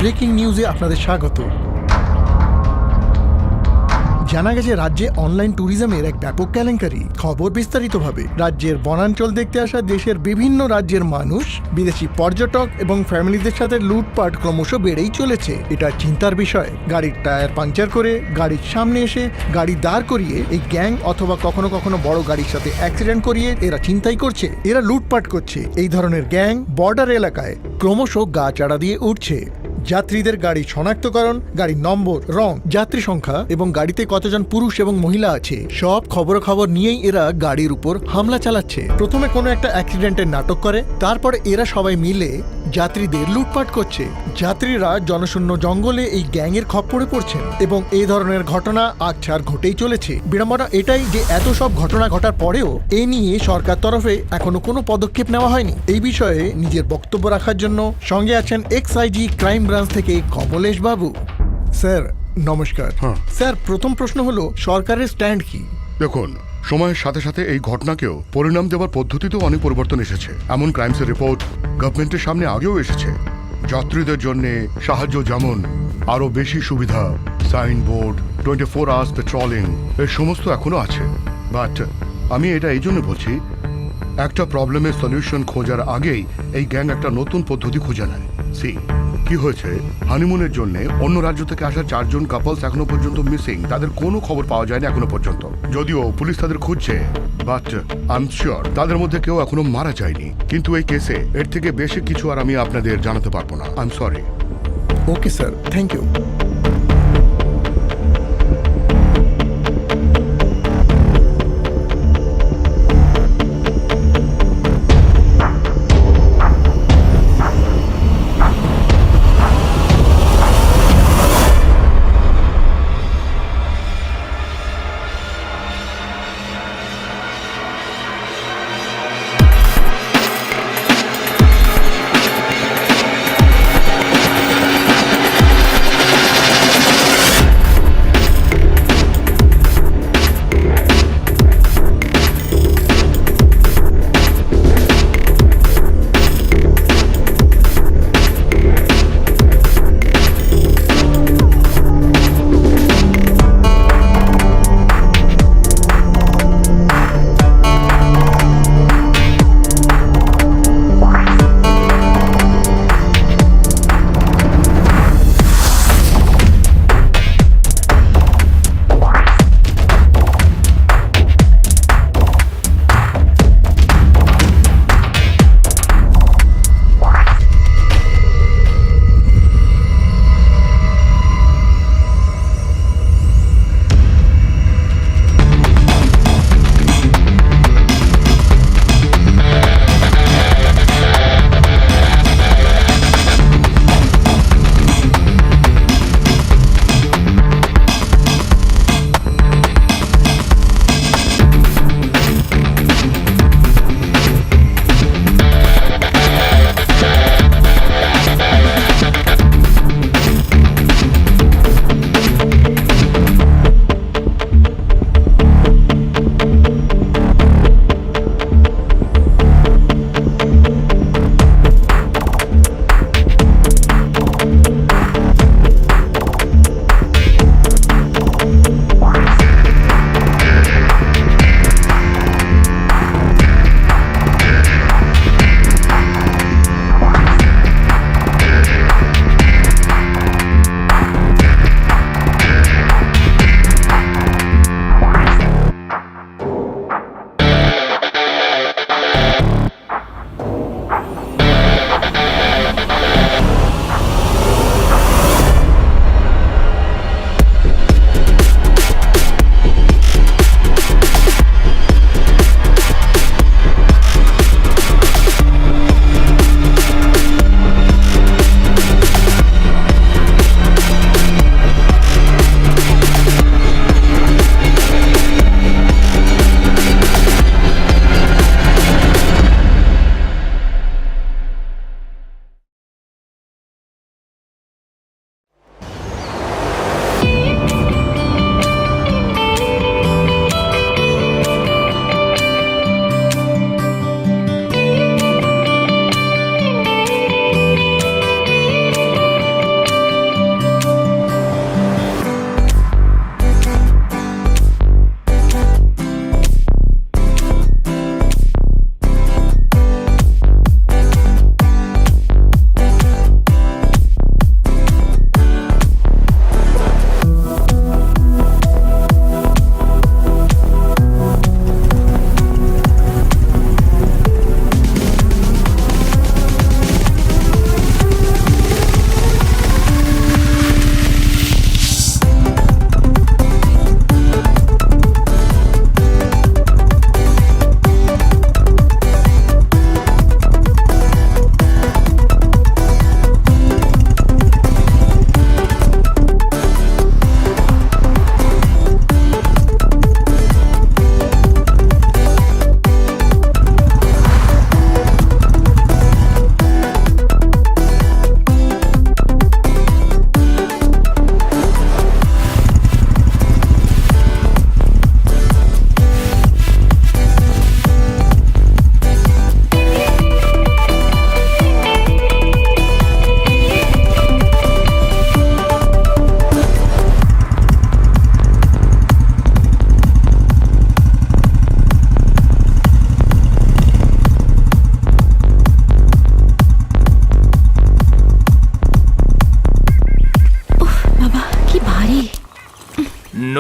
Breaking নিউজে আপনাদের স্বাগত। জানা গেছে রাজ্যে অনলাইন ট্যুরিজমের এক ব্যাপক কেলেঙ্কারি। খবর বিস্তারিতভাবে। রাজ্যের বনাঞ্চল দেখতে আসা দেশের বিভিন্ন রাজ্যের মানুষ, বিদেশি পর্যটক এবং ফ্যামিলিদের সাথে লুটপাট ক্রমশ বেড়েই চলেছে। এটা চিন্তার বিষয়। গাড়ির টায়ার পাংচার করে, গাড়ির সামনে এসে গাড়ি দাঁড় করিয়ে এই গ্যাং অথবা কখনো কখনো বড় গাড়ির সাথে অ্যাক্সিডেন্ট করিয়ে এরা ছিনতাই করছে, এরা লুটপাট করছে। এই ধরনের গ্যাং বর্ডার এলাকায় ক্রমশ গা চাড়া দিয়ে উঠছে। যাত্রীদের গাড়ি শনাক্তকরণ, গাড়ির নম্বর, রং, যাত্রী সংখ্যা এবং গাড়িতে কতজন পুরুষ এবং মহিলা আছে সব খবরাখবর নিয়েই এরা গাড়ির উপর হামলা চালাচ্ছে। প্রথমে কোনো একটা অ্যাক্সিডেন্টের নাটক করে, তারপরে এরা সবাই মিলে যাত্রীদের লুটপাট করছে। যাত্রীরা জনশূন্য জঙ্গলে এই গ্যাংয়ের খপ্পরে পড়ছেন এবং এই ধরনের ঘটনা আকছার ঘটেই চলেছে। বিড়ম্বনা এটাই যে এত সব ঘটনা ঘটার পরেও এ নিয়ে সরকার তরফে এখনো কোনো পদক্ষেপ নেওয়া হয়নি। এই বিষয়ে নিজের বক্তব্য রাখার জন্য সঙ্গে আছেন এক্সআইজি ক্রাইম ব্রাঞ্চ থেকে কমলেশ বাবু। স্যার নমস্কার। স্যার, প্রথম প্রশ্ন হলো সরকারের স্ট্যান্ড কি? দেখুন, সময়ের সাথে সাথে এই ঘটনাকেও পরিণাম দেওয়ার পদ্ধতিতেও অনেক পরিবর্তন এসেছে। এমন ক্রাইমসের রিপোর্ট গভর্নমেন্টের সামনে আগেও এসেছে। যাত্রীদের জন্য সাহায্য, যেমন আরো বেশি সুবিধা, সাইনবোর্ড, 24 আওয়ার্স পেট্রোলিং, এর সমস্ত এখনো আছে। বাট আমি এটা এই জন্য বলছি, একটা প্রবলেমের সলিউশন খোঁজার আগেই এই গ্যাং একটা নতুন পদ্ধতি খুঁজে নেয়। কি হয়েছে, হানিমুনের জন্য অন্য রাজ্য থেকে আসা 4 জন কাপলস এখনো পর্যন্ত মিসিং। তাদের কোনো খবর পাওয়া যায়নি এখনো পর্যন্ত, যদিও পুলিশ তাদের খুঁজছে। বাট আই এম শিওর তাদের মধ্যে কেউ এখনো মারা যায়নি। কিন্তু এই কেসে এর থেকে বেশি কিছু আর আমি আপনাদের জানাতে পারবো না। I am sorry. Okay sir, thank you.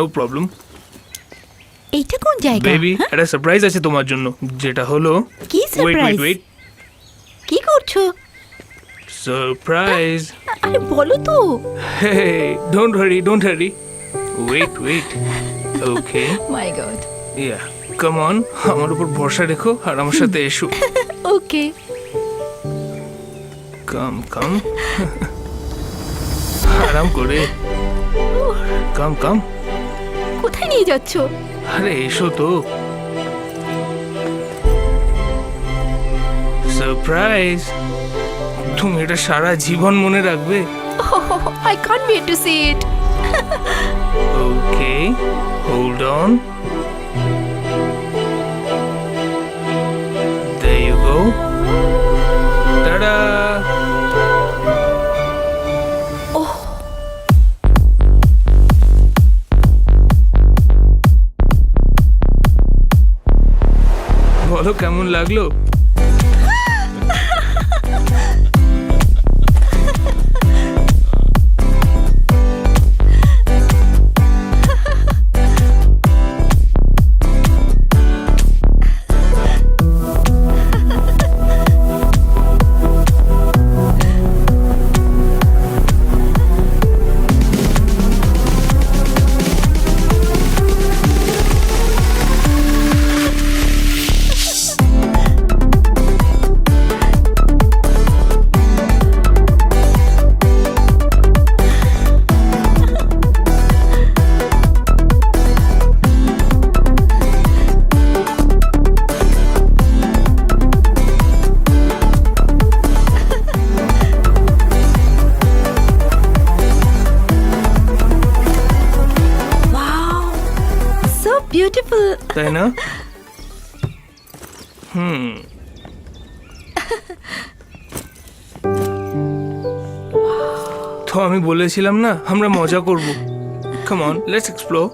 No problem এইটা কোন জায়গা? বেবি, হ্যাঁ? একটা সারপ্রাইজ আছে তোমার জন্য, যেটা হলো কি ওয়েট সারপ্রাইজ? ওয়েট ওয়েট কি করছো? সারপ্রাইজ। আরে বলো তো। Hey don't hurry wait okay my God. Yeah come on, আমার উপর ভরসা রেখো আর আমার সাথে এসো। ওকে। কাম আরাম করে, কাম কোথায় নিয়ে যাচ্ছো? আরে এসো তো। সারপ্রাইজ, তুমি এটা সারা জীবন মনে রাখবে। I can't wait to see it. Okay, hold on. There you go. Ta-da! বলো কেমন লাগলো? বিউটিফুল। তাই না? তো আমি বলেছিলাম না আমরা মজা করব। Come on, let's explore.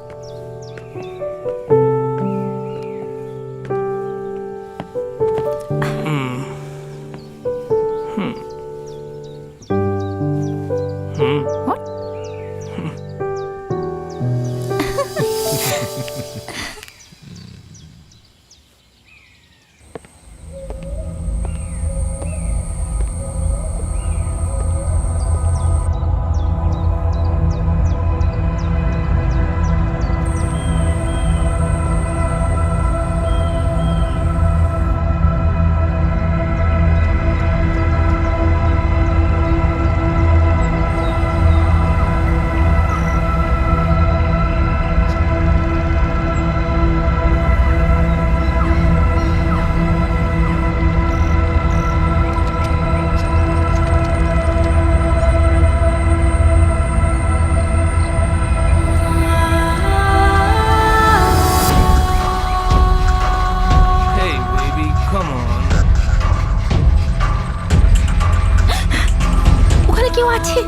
কেউ আছে?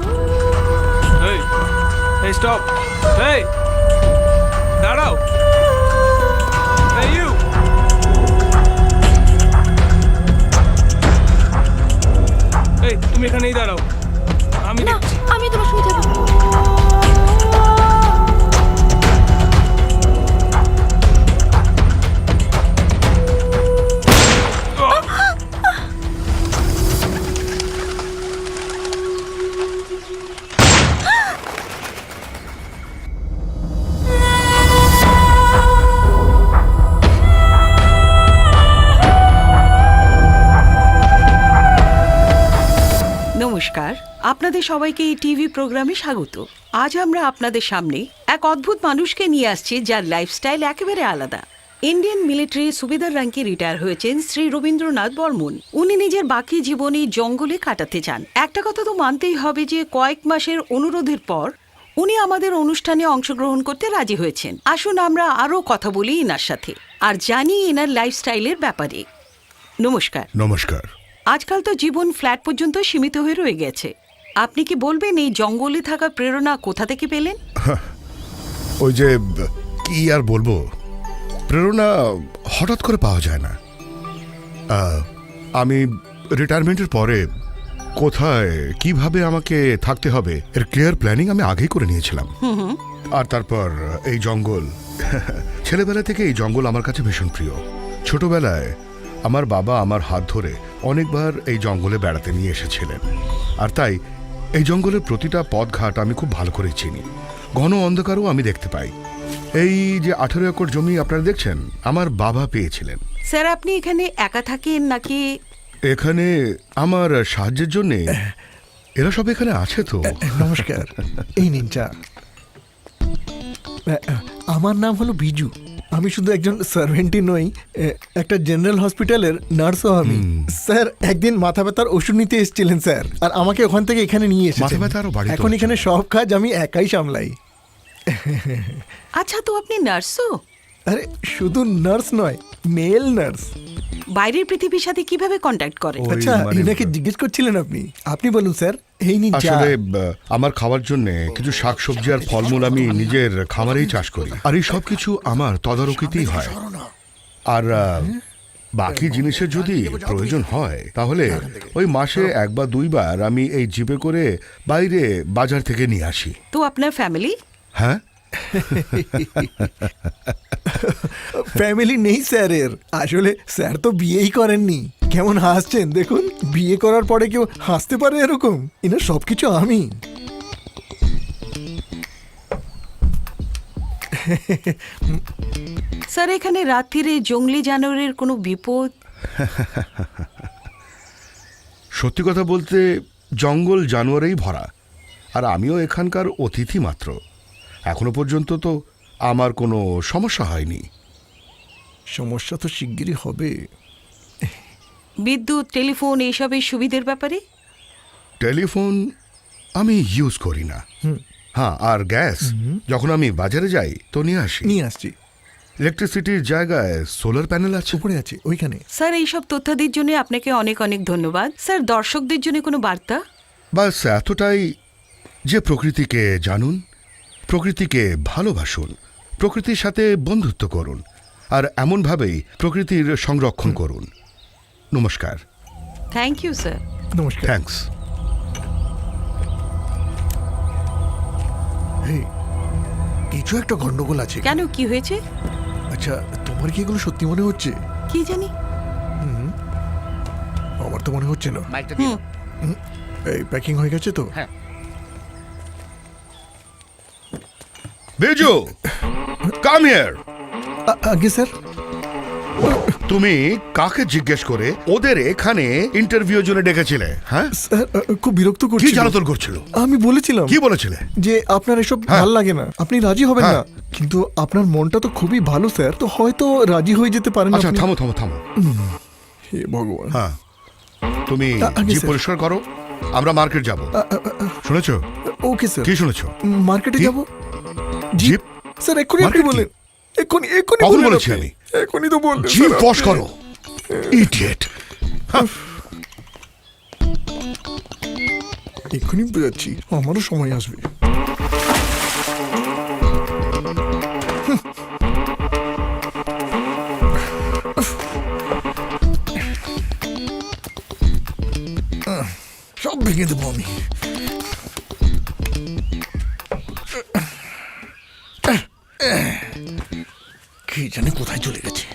Hey, stop! Hey! দাঁড়াও! Hey, you! Hey, তুমি এখানেই দাঁড়াও। আমি না, দেখছি। আমি তোমার সঙ্গে যাবো। নমস্কার, আপনাদের সবাইকে এই টিভি প্রোগ্রামে স্বাগত। আজ আমরা আপনাদের সামনে এক অদ্ভুত মানুষকে নিয়ে আসছি যার লাইফস্টাইল একেবারে আলাদা। ইন্ডিয়ান মিলিটারি সুবেদার র্যাঙ্কে রিটায়ার হয়েছেন শ্রী রবীন্দ্রনাথ বর্মন। উনি নিজের বাকি জীবন এই জঙ্গলে কাটাতে চান। একটা কথা তো মানতেই হবে যে কয়েক মাসের অনুরোধের পর উনি আমাদের অনুষ্ঠানে অংশগ্রহণ করতে রাজি হয়েছেন। আসুন আমরা আরও কথা বলি এনার সাথে আর জানি এনার লাইফস্টাইলের ব্যাপারে। নমস্কার। নমস্কার। আজকাল তো জীবন ফ্ল্যাট পর্যন্ত সীমিত হয়ে রয়ে গেছে। আপনি কি বলবেন এই জঙ্গলে থাকা প্রেরণা কোথা থেকে পেলেন? ওই যে কি আর বলবো, প্রেরণা হঠাৎ করে পাওয়া যায় না। আমি রিটায়ারমেন্টের পরে কোথায় কিভাবে আমাকে থাকতে হবে এর ক্লিয়ার প্ল্যানিং আমি আগেই করে নিয়েছিলাম। আর তারপর এই জঙ্গল। ছেলেবেলা থেকে এই জঙ্গল আমার কাছে ভীষণ প্রিয়। ছোটবেলায় আমার বাবা আমার হাত ধরে অনেকবার এই জঙ্গলে বেড়াতে নিয়ে এসেছিলেন, আর তাই এই জঙ্গলের প্রতিটা পথঘাট আমি খুব ভালো করে চিনি। ঘন অন্ধকারও আমি দেখতে পাই। এই যে 18 একর জমি আপনারা দেখছেন, আমার বাবা পেয়েছিলেন। স্যার, আপনি এখানে একা থাকেন নাকি? এখানে আমার সাহায্যের জন্য এরা সব এখানে আছে তো। নমস্কার, এই নিন চা। আমার নাম হলো বিজু। আমি শুধু একজন সার্ভেন্টই নই, একটা জেনারেল হসপিটালের নার্সও আমি। স্যার একদিন মাথা ব্যথার ওষুধ নিতে এসেছিলেন স্যার, আর আমাকে ওখান থেকে এখানে নিয়ে এসেছেন। মাথা ব্যথা আরো বাড়িতে এখন হচ্ছে। এখানে সব কাজ আমি একাই সামলাই। আচ্ছা, তো আপনি নার্সও? আরে শুধু নার্স নয়, মেল নার্স। বাইরের পৃথিবীর সাথে কিভাবে কন্ট্যাক্ট করে? ওই আচ্ছা, মানে- ইনাকে জিজ্ঞেস করছিলেন আপনি? আপনি বলুন স্যার। এই নিন চা। আসলে আমার খাওয়ার জন্য কিছু শাকসবজি আর ফলমূল আমি নিজের খামারেই চাষ করি, আর এই সব কিছু আমার তদারকিতেই হয়। আর বাকি জিনিসের যদি প্রয়োজন হয় তাহলে ওই মাসে 1 বা 2 বার আমি এই জিপে করে বাইরে বাজার থেকে নিয়ে আসি। তো আপনার ফ্যামিলি? হ্যাঁ, ফ্যামিলি নেই স্যারের। আসলে স্যার তো বিয়েই করেননি। কেমন হাসছেন দেখুন। বিয়ে করার পরে কেউ হাসতে পারে এরকম? এনার সবকিছু আমি। স্যার, এখানে রাত্রিরে জঙ্গলি জানোয়ারের কোনো বিপদ? সত্যি কথা বলতে জঙ্গল জানোয়ারেই ভরা, আর আমিও এখানকার অতিথি মাত্র। এখনো পর্যন্ত তো আমার কোনো সমস্যা হয়নি। সমস্যা তো শিগগিরই হবে। বিদ্যুৎ, টেলিফোন এইসবের সুবিধের ব্যাপারে? টেলিফোন আমি ইউজ করি না। হ্যাঁ, আর গ্যাস যখন আমি বাজারে যাই তো নিয়ে আসি। নিয়ে আসছি। ইলেকট্রিসিটির জায়গায় সোলার প্যানেল আছে। উপরে আছে ওইখানে। স্যার, এইসব তথ্যাদির জন্য আপনাকে অনেক অনেক ধন্যবাদ। স্যার, দর্শকদের জন্য কোনো বার্তা? বাস এতটাই যে প্রকৃতিকে জানুন, প্রকৃতিকে ভালোবাসুন, প্রকৃতির সাথে বন্ধুত্ব করুন, আর এমনভাবেই প্রকৃতির সংরক্ষণ করুন। নমস্কার। Thank you sir. নমস্কার। থ্যাঙ্কস। এই, কিছু একটা গন্ডগোল আছে। কেন, কি হয়েছে? আচ্ছা, তোমার কি এগুলো সত্যি মনে হচ্ছে? কি জানি। আমার তো মনে হচ্ছে না। হুম। এই প্যাকিং হয়ে গেছে তো? Biju, come here. আগে স্যার। তুমি কাকে জিজ্ঞেস করে ওদের এখানে ইন্টারভিউ জন্য ডেকেছিলে? হ্যাঁ, স্যার খুব বিরক্ত কি করছিল। জ্বালাতন করছিল? আমি বলেছিলাম কি বলেছিলে? যে আপনার এসব হ্যাঁ। ভাল লাগে না, আপনি রাজি হবেন হ্যাঁ। না। কিন্তু আপনার মনটা তো খুবই ভালো স্যার, তো হয়তো রাজি হয়ে যেতে পারেন আচ্ছা, আপনি। থামো থামো থামো। হে ভগবান। হ্যাঁ, তুমি আগে জিপ স্যার। পরিষ্কার করো, আমরা মার্কেট যাব। শুনেছো? Okay sir. কি শুনেছো? মার্কেটে কি? যাব। জিপ? স্যার এক্ষুনি আপনি মার্কেট কি? বলেন। এক্ষুনি এক্ষুনি কখন বললেন বলেছি আপনি। আমি? এক্ষুনি তো বললেন জিপ স্যার ওয়াশ আপনি। করো, ইডিয়েট। এক্ষুনি বোঝাচ্ছি, আমারও সময় আসবে। সব ভেঙে দেবো আমি। কি জানি কোথায় চলে গেছে।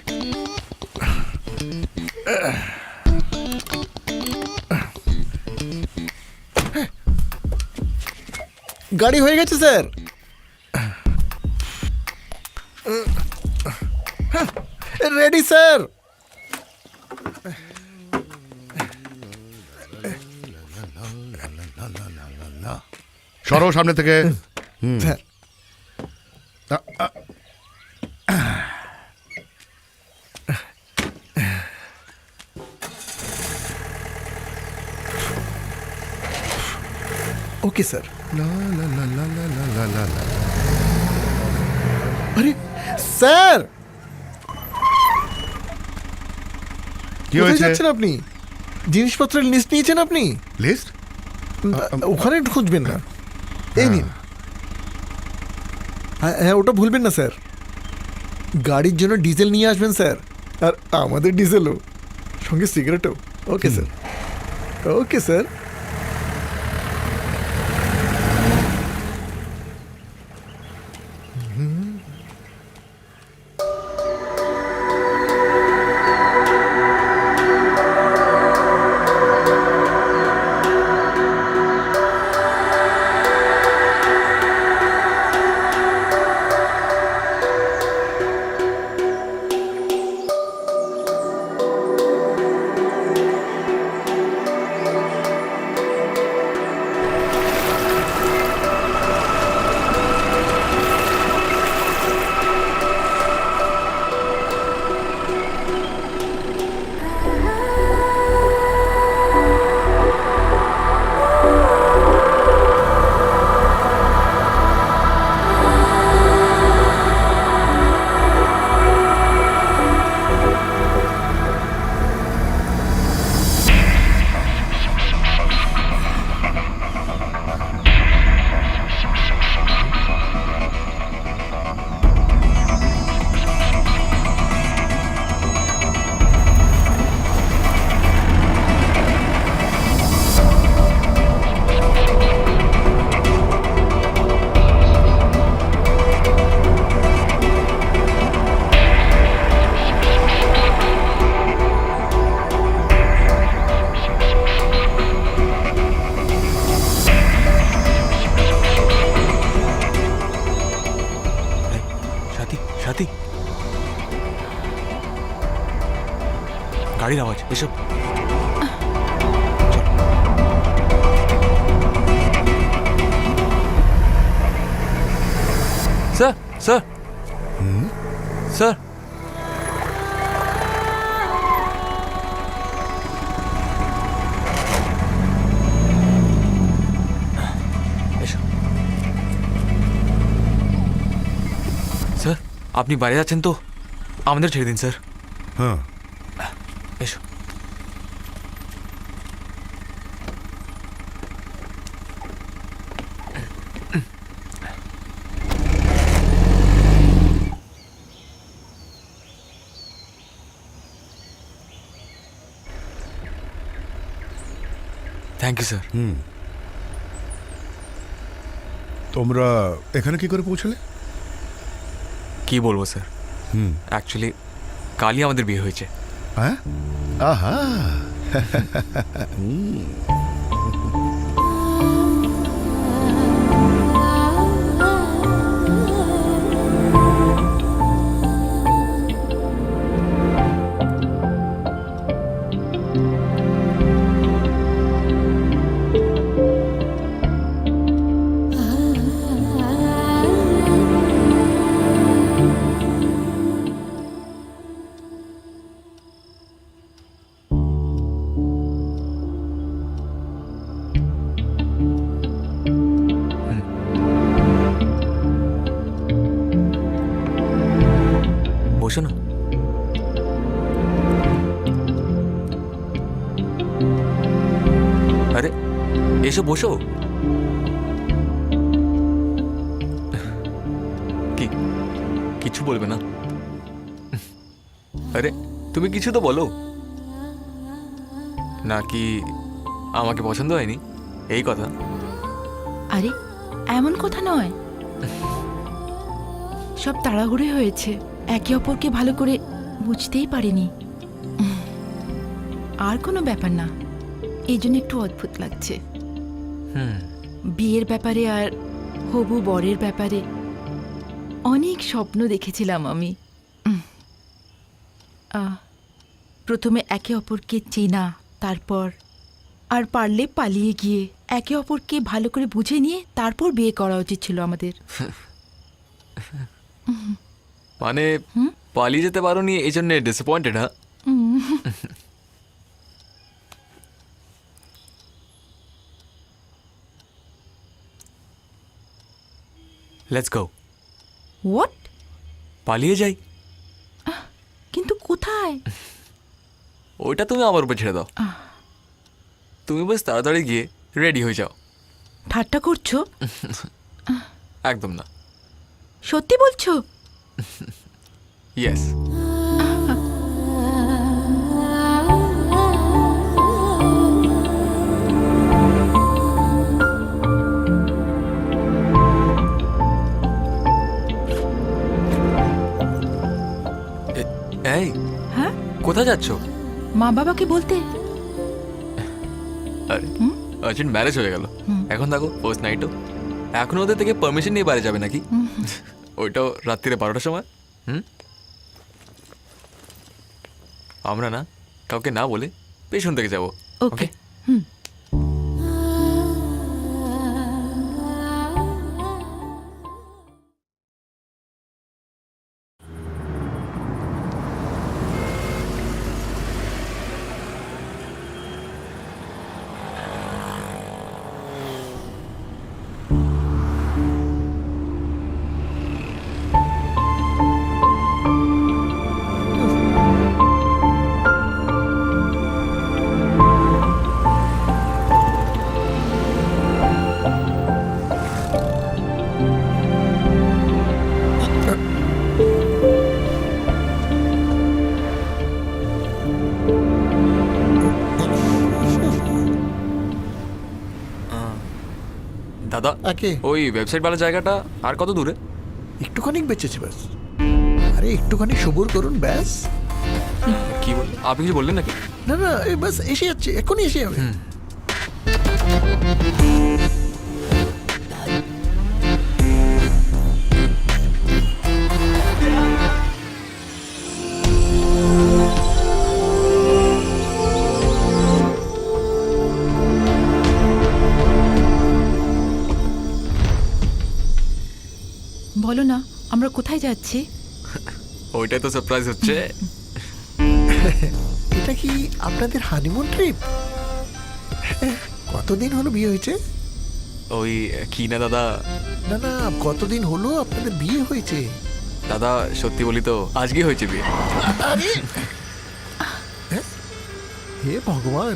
গাড়ি হয়ে গেছে স্যার। Ready sir. সরো সামনে থেকে। Sir okay sir. আরে স্যার, কি কোথায় হয়েছে? যাচ্ছেন আপনি? জিনিসপত্রের লিস্ট নিয়েছেন আপনি? লিস্ট? ওখানে খুঁজবেন না, এই নিন। হ্যাঁ হ্যাঁ, ওটা ভুলবেন না স্যার। গাড়ির জন্য ডিজেল নিয়ে আসবেন স্যার, আর আমাদের ডিজেলও সঙ্গে, সিগারেটও। Okay sir. Okay sir. গাড়ির আওয়াজ, এসব। স্যার, স্যার, স্যার, এসো। স্যার, আপনি বাইরে যাচ্ছেন তো আমাদের ছেড়ে দিন স্যার। হ্যাঁ, এসো। Thank you sir. তোমরা এখানে কি করে পৌঁছলে? কি বলবো স্যার, অ্যাকচুয়ালি কালই আমাদের বিয়ে হয়েছে। হ্যাঁ, আহা, বসো না। আরে এসো, বসো। কি কিছু বলবে না? আরে তুমি কিছু তো বলো। নাকি আমাকে পছন্দ হয়নি এই কথা? আরে এমন কথা নয়, সব তাড়াহুড়ো হয়েছে, একে অপরকে ভালো করে বুঝতেই পারিনি। আর কোনো ব্যাপার না, এই জন্য একটু অদ্ভুত লাগছে। বিয়ের ব্যাপারে আর হবু বরের ব্যাপারে অনেক স্বপ্ন দেখেছিলাম আমি। প্রথমে একে অপরকে চেনা, তারপর আর পারলে পালিয়ে গিয়ে একে অপরকে ভালো করে বুঝে নিয়ে তারপর বিয়ে করা উচিত ছিল আমাদের। মানে পালিয়ে যেতে পারোনি এই জন্য ডিসঅ্যাপয়েন্টেড? হ্যাঁ, লেটস গো। হোয়াট? পালিয়ে যাই? কিন্তু কোথায়? ওইটা তুমি আমার উপর ছেড়ে দাও। তুমি বেশ তাড়াতাড়ি গিয়ে রেডি হয়ে যাও। ঠাট্টা করছো? একদম না। সত্যি বলছো? ইয়েস। এই, হ্যাঁ, কোথায় যাচ্ছ? মা বাবাকে বলতে। আরে আর্জেন্ট ম্যারেজ হয়ে গেল, এখন দেখো ফার্স্ট নাইটও। এখন ওদের থেকে পারমিশন নিয়ে বাইরে যাবে নাকি? ওইটাও রাত্রিরে 12টার সময়। আমরা না কাউকে না বলে পেছন থেকে যাবো। ওকে। দাদা, একে ওই ওয়েবসাইট वाला জায়গাটা আর কত দূরে? একটুখানি বেঁচেছে ব্যাস। আরে একটুখানি সবুর করুন ব্যাস। কি বল, আপনি কিছু বললেন নাকি? না না, এই বাস এসে যাচ্ছে, এক্ষুনি এসে যাবে। কোথায় যাচ্ছি? ওইটাই তো সারপ্রাইজ হচ্ছে। এটা কি আপনাদের হানিমুন ট্রিপ? কতদিন হলো বিয়ে হয়েছে? ওই কি না দাদা, না না, কতদিন হলো আপনাদের বিয়ে হয়েছে? দাদা সত্যি বলি তো আজকে হয়েছে বিয়ে। আরে হে ভগবান,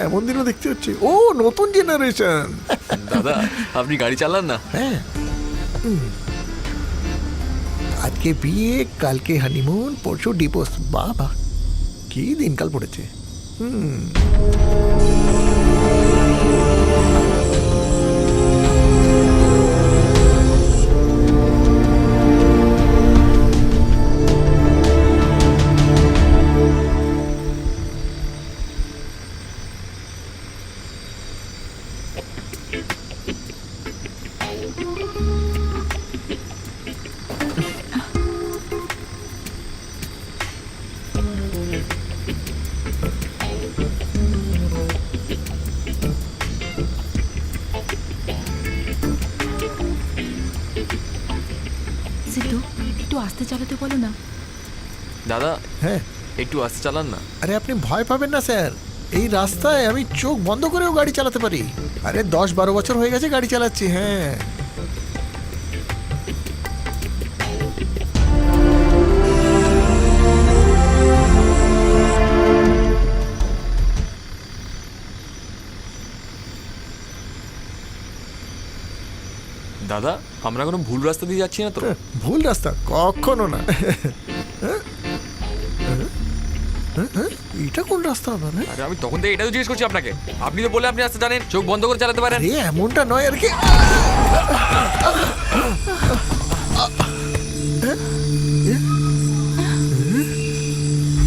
এমন দিনও দেখতে হচ্ছে। ও নতুন জেনারেশন। দাদা আপনি গাড়ি চালান না? হ্যাঁ, আজকে বিয়ে, কালকে হানিমুন, পরশু ডিভোর্স। বাবা কি দিনকাল পড়েছে। সিদ্ধু, একটু আস্তে চালাতে বলো না। দাদা হ্যাঁ, একটু আস্তে চালান না। আরে আপনি ভয় পাবেন না স্যার, এই রাস্তায় আমি চোখ বন্ধ করেও গাড়ি চালাতে পারি। আরে 10-12 বছর হয়ে গেছে গাড়ি চালাচ্ছি। হ্যাঁ, দাদা আমরা কোনো ভুল রাস্তা দিয়ে যাচ্ছি না তো? ভুল রাস্তা কখনো না। এটা কোন রাস্তা হবে না? আরে আমি তখন থেকে এটাই তো জিজ্ঞেস করছি আপনাকে। আপনি তো বলে আপনি রাস্তা জানেন, চোখ বন্ধ করে চালাতে পারেন। আরে এমনটা নয় আর কি।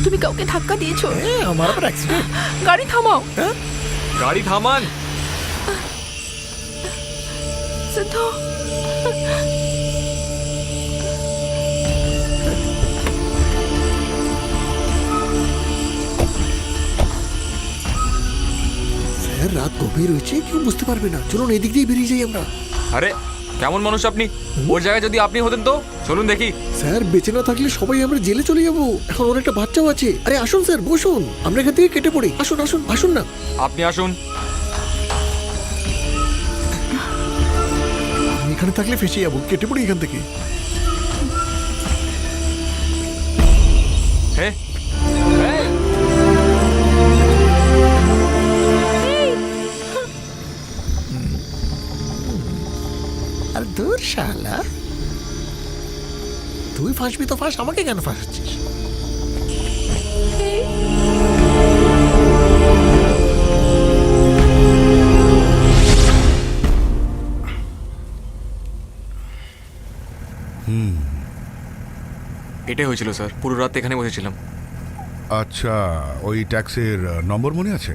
তুমি কাউকে ধাক্কা দিয়েছো? আমার আবার অ্যাক্সিডেন্ট। গাড়ি থামাও। গাড়ি থামান। সিদ্ধু, স্যার রাত গভীর হয়েছে, কেউ বুঝতে পারবে না। চলুন এদিক দিয়ে বেরিয়ে যাই আমরা। আরে কেমন মানুষ আপনি? ওর জায়গায় যদি আপনি হতেন তো? চলুন দেখি। স্যার বেঁচে না থাকলে সবাই আমরা জেলে চলে যাবো। এখন অনেকটা বাচ্চাও আছে। আরে আসুন স্যার, বসুন, আমরা এখান থেকে কেটে পড়ি। আসুন আসুন আসুন না। আপনি আসুন। আমি এখানে থাকলে ফেসে যাবো, কেটে পড়ি এখান থেকে। হ্যাঁ আর দূর শালা, তুই ফাঁসবি তো ফাঁস, আমাকে কেন ফাঁসাচ্ছিস? এটাই হয়েছিল স্যার, পুরো রাত এখানে বসেছিলাম। আচ্ছা, ওই ট্যাক্সির নম্বর মনে আছে?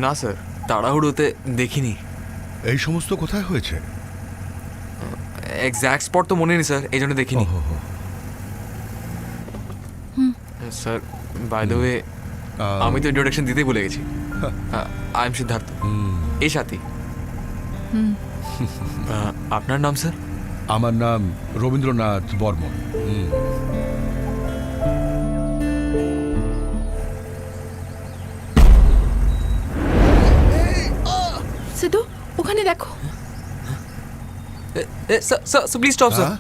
না স্যার, তাড়াহুড়োতে দেখিনি। এই সমস্ত কোথায় হয়েছে? এক্স্যাক্ট স্পট তো মনে নেই স্যার, এই জন্য দেখিনি। স্যার বাই দ্য ওয়ে, আমি তো ইন্ট্রোডাকশন দিতেই ভুলে গেছি। আই এম সিদ্ধার্থ, এই সাথী। আপনার নাম স্যার? আমার নাম রবীন্দ্রনাথ বর্মন। সিদ্ধু, ওখানে দেখো। Sir please stop sir.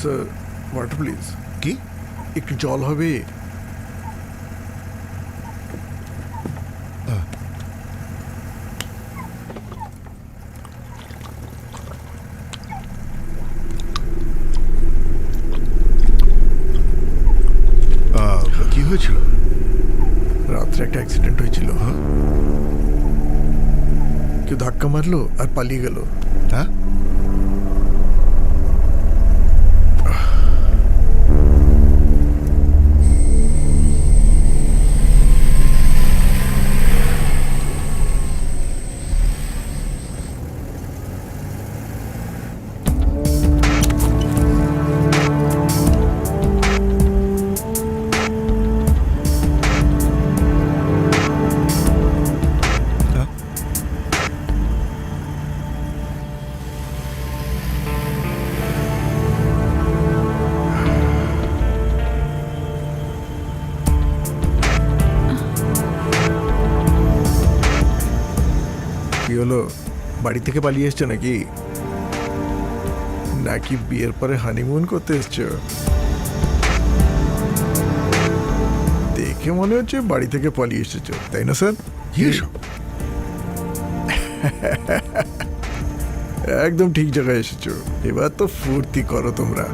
Sir water please. কি? একটু জল হবে? কি হয়েছিল? রাত্রে একটা অ্যাক্সিডেন্ট হয়েছিল। হ্যাঁ, কেউ ধাক্কা মারলো আর পালিয়ে গেল। হ্যাঁ, কি হলো, বাড়ি থেকে পালিয়ে এসছো নাকি? নাকি বিয়ের পরে হানিমুন করতে এসছো? দেখে মনে হচ্ছে বাড়ি থেকে পালিয়ে এসেছো, তাই না স্যার? কি এসব? একদম ঠিক জায়গায় এসেছো। এবার তো ফুর্তি করো তোমরা।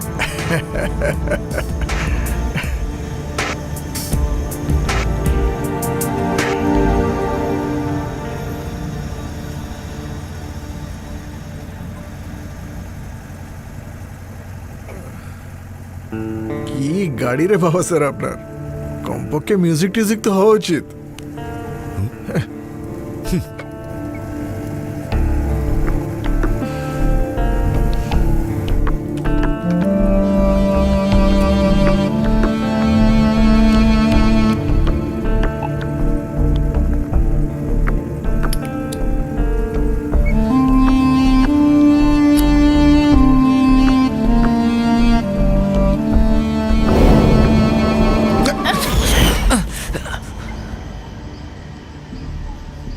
কি গাড়ি রে বাবা স্যার আপনার? কমপক্ষে মিউজিক টিউজিক তো হওয়া উচিত।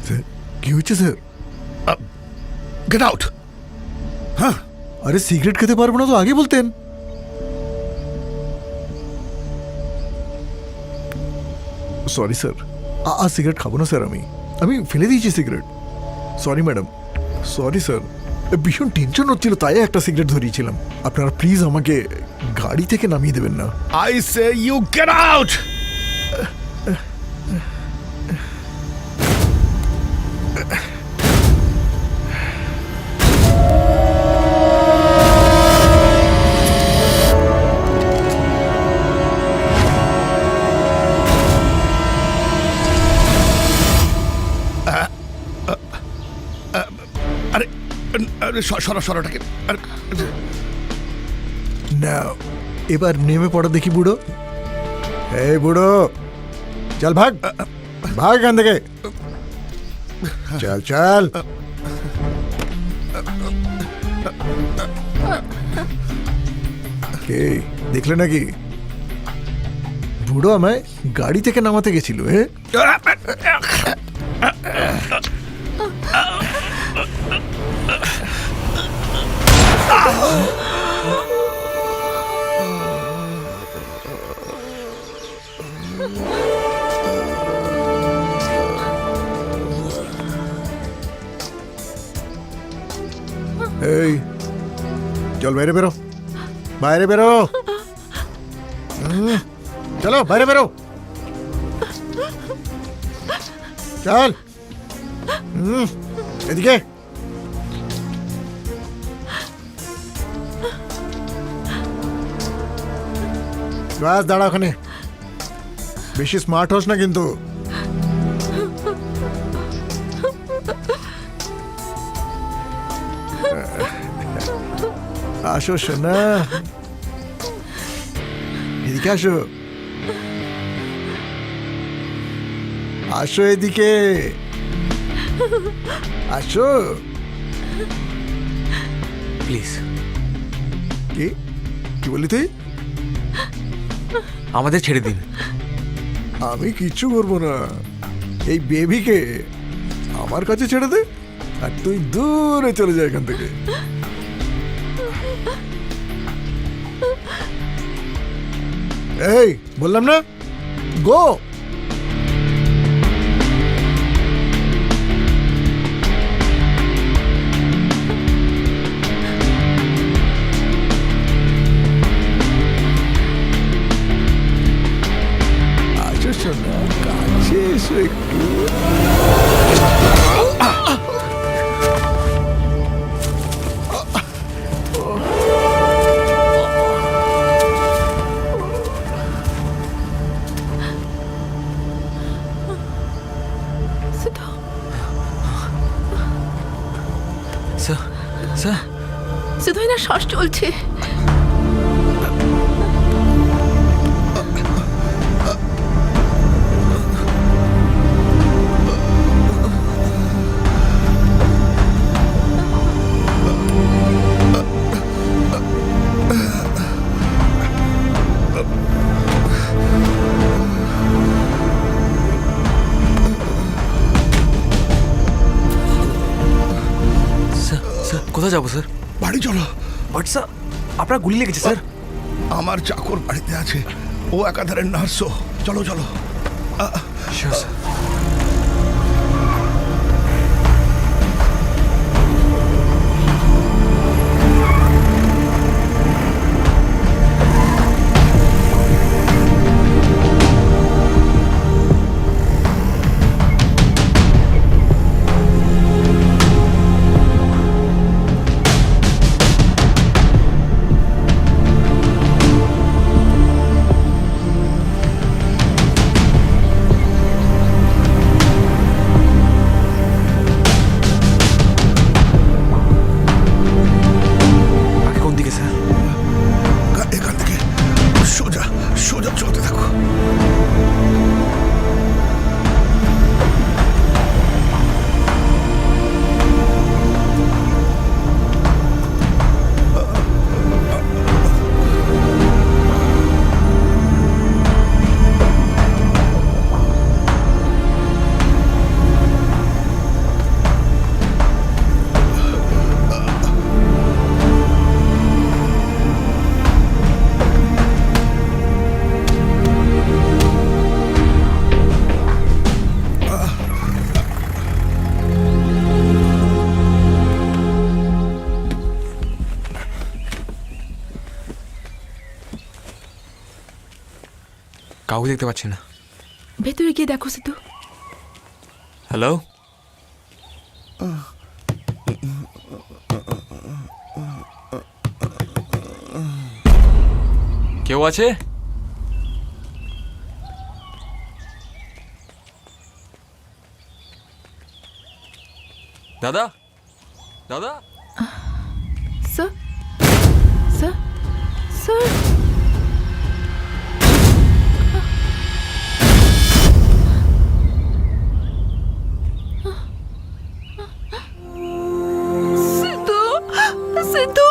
স্যার, কি হচ্ছে স্যার? Get out! হ্যাঁ, আরে সিগারেট খেতে পারবো না তো আগে বলতেন। সরি স্যার, আর সিগারেট খাবো না স্যার। আমি ফেলে দিয়েছি cigarette. Sorry madam, sorry sir. ভীষণ টেনশন হচ্ছিল তাই একটা সিগারেট ধরিয়েছিলাম। আপনারা প্লিজ আমাকে গাড়ি থেকে নামিয়ে দেবেন না। I say you get out! আরে আরে সরাটাকে না, এবার নেমে পড়ো দেখি বুড়ো। এই বুড়ো, চল ভাগ ভাগ এখান থেকে। চল চল। কে দেখলে নাকি? বুড়ো আমায় গাড়ি থেকে নামাতে গেছিল। এই চল বাইরে বেরো, বাইরে বেরো। চলো বাইরে বেরো, চল। এদিকে বাস, দাঁড়া ওখানে। বেশি স্মার্ট হোস না কিন্তু। আসো সোনা, এদিকে আসো, আসো এদিকে আসো। প্লিজ কি কি বললি তুই? আমাদের ছেড়ে দিন। আমি কিচ্ছু করবো না। এই বেবিকে আমার কাছে ছেড়ে দে আর তুই দূরে চলে যা এখান থেকে। এই বললাম না, গো। আচ্ছা শোনা, কাছে এসো একটু। সিধু, স্যার স্যার সিধু না শ্বাস চলছে। স্যার স্যার কোথায় যাবো স্যার? বাড়ি চলো। বাট স্যার আপনার গুলি লেগেছে স্যার। আমার চাকর বাড়িতে আছে, ও একাধারে নার্সও। চলো চলো। Sure sir. আগে কোন দিকে স্যার? এখান থেকে সোজা সোজা চলতে থাকো। কাউকে দেখতে পাচ্ছি না। ভেতরে গিয়ে দেখো সিধু। হ্যালো, কেউ আছে? দাদা দাদা, sir, sir, sir. Sidhu, Sidhu.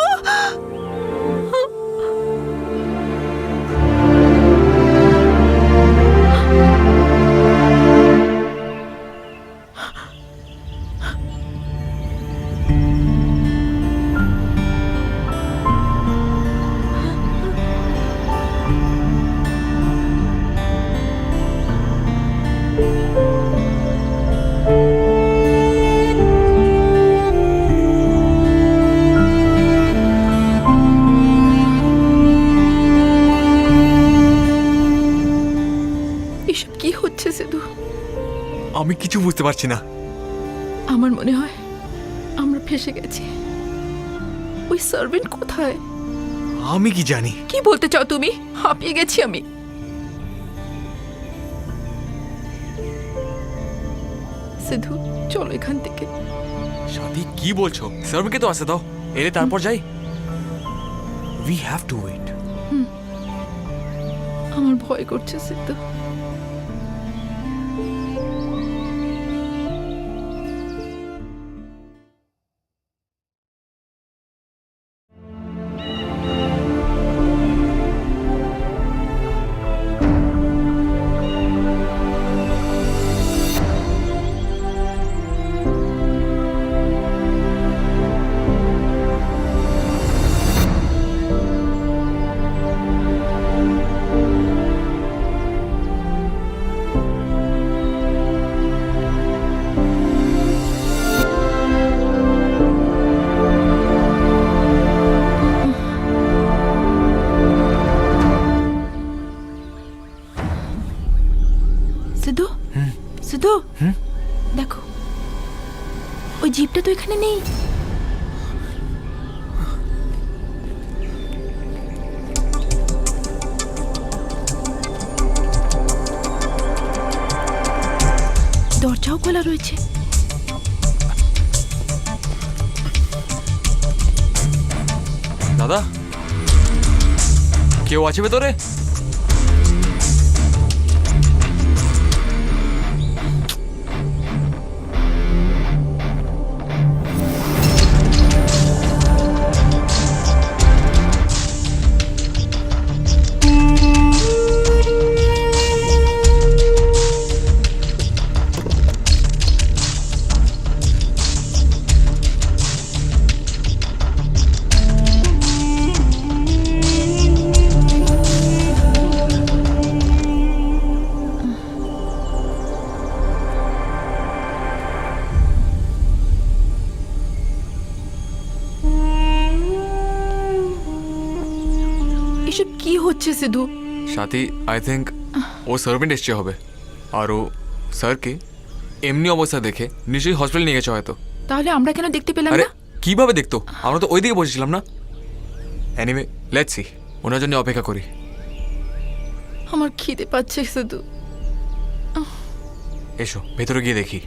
এসব কি হচ্ছে সিধু? আমি কিছু বুঝতে পারছি না। আমার মনে হয় আমরা ফেসে গেছি। ওই সার্ভেন্ট কোথায়? আমি কি জানি? কি বলতে চাও তুমি? হাঁপিয়ে গেছি আমি। সিধু, চলো এখান থেকে। সাথী কি বলছো? সার্ভেন্টকে তো আসতে দাও, এলে তারপর যাই। We have to wait. আমার ভয় করছে সিধু। এখানে নেই। দরজাও খোলা রয়েছে। দাদা, কেউ আছে ভেতরে? এসব কি হচ্ছে সিধু? সাথী, আই থিঙ্ক ও সার্ভেন্ট এসছে হবে, আর ও স্যারকে এমনি অবস্থা দেখে নিশ্চয়ই হসপিটাল নিয়ে গেছে হয়তো। তাহলে আমরা কেন দেখতে পেলাম আরে না? কিভাবে দেখতো? আমরা তো ওইদিকে বসেছিলাম না। এনিওয়ে, লেটস সি, ওনার জন্য অপেক্ষা করি। আমার খিদে পাচ্ছে সিধু। এসো ভেতরে গিয়ে দেখি।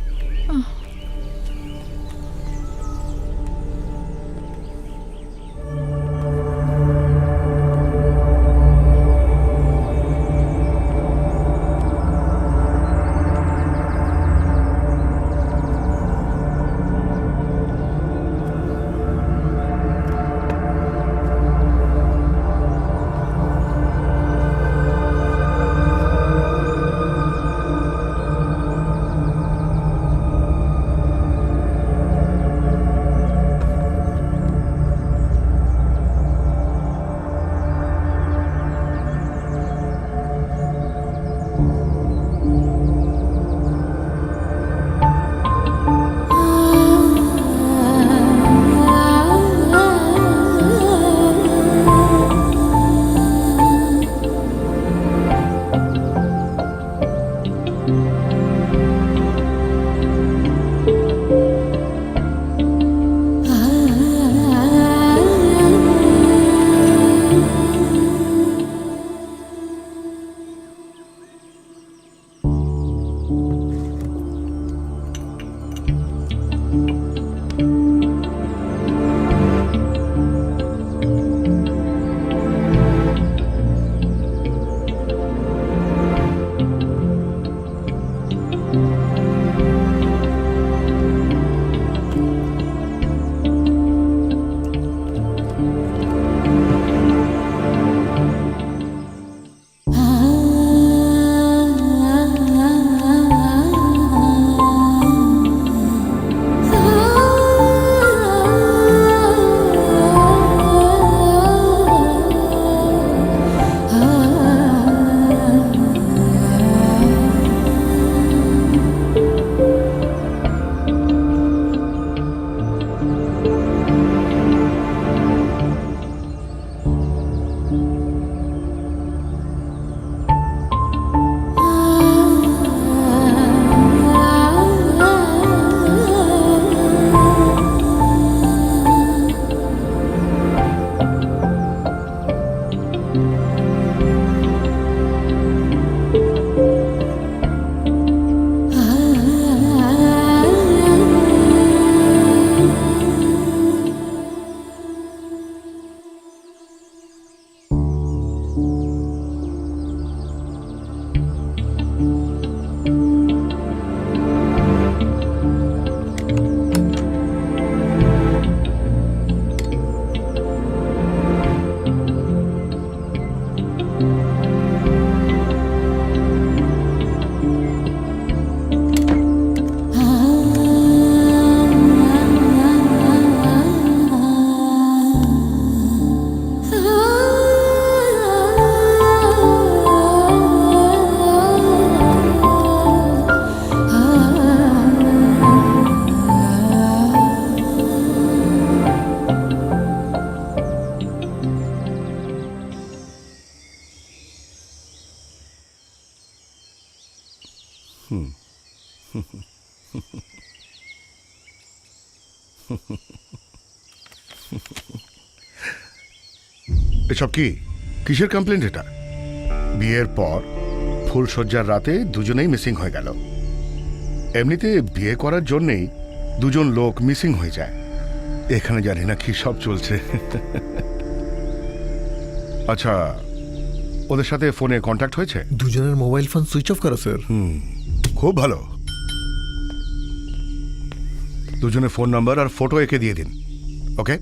এসব কি কিসের কমপ্লেন্ট এটা? বিয়ের পর ফুলশয্যার রাতে দুজনেই মিসিং হয়ে গেল। এমনিতে বিয়ে করার জন্যেই দুজন লোক মিসিং হয়ে যায়। এখানে জানি না কি সব চলছে। আচ্ছা, ওদের সাথে ফোনে কন্ট্যাক্ট হয়েছে? দুজনের মোবাইল ফোন সুইচ অফ করা স্যার। খুব ভালো। দুজনের ফোন নাম্বার আর ফটো এঁকে দিয়ে দিন। ওকে?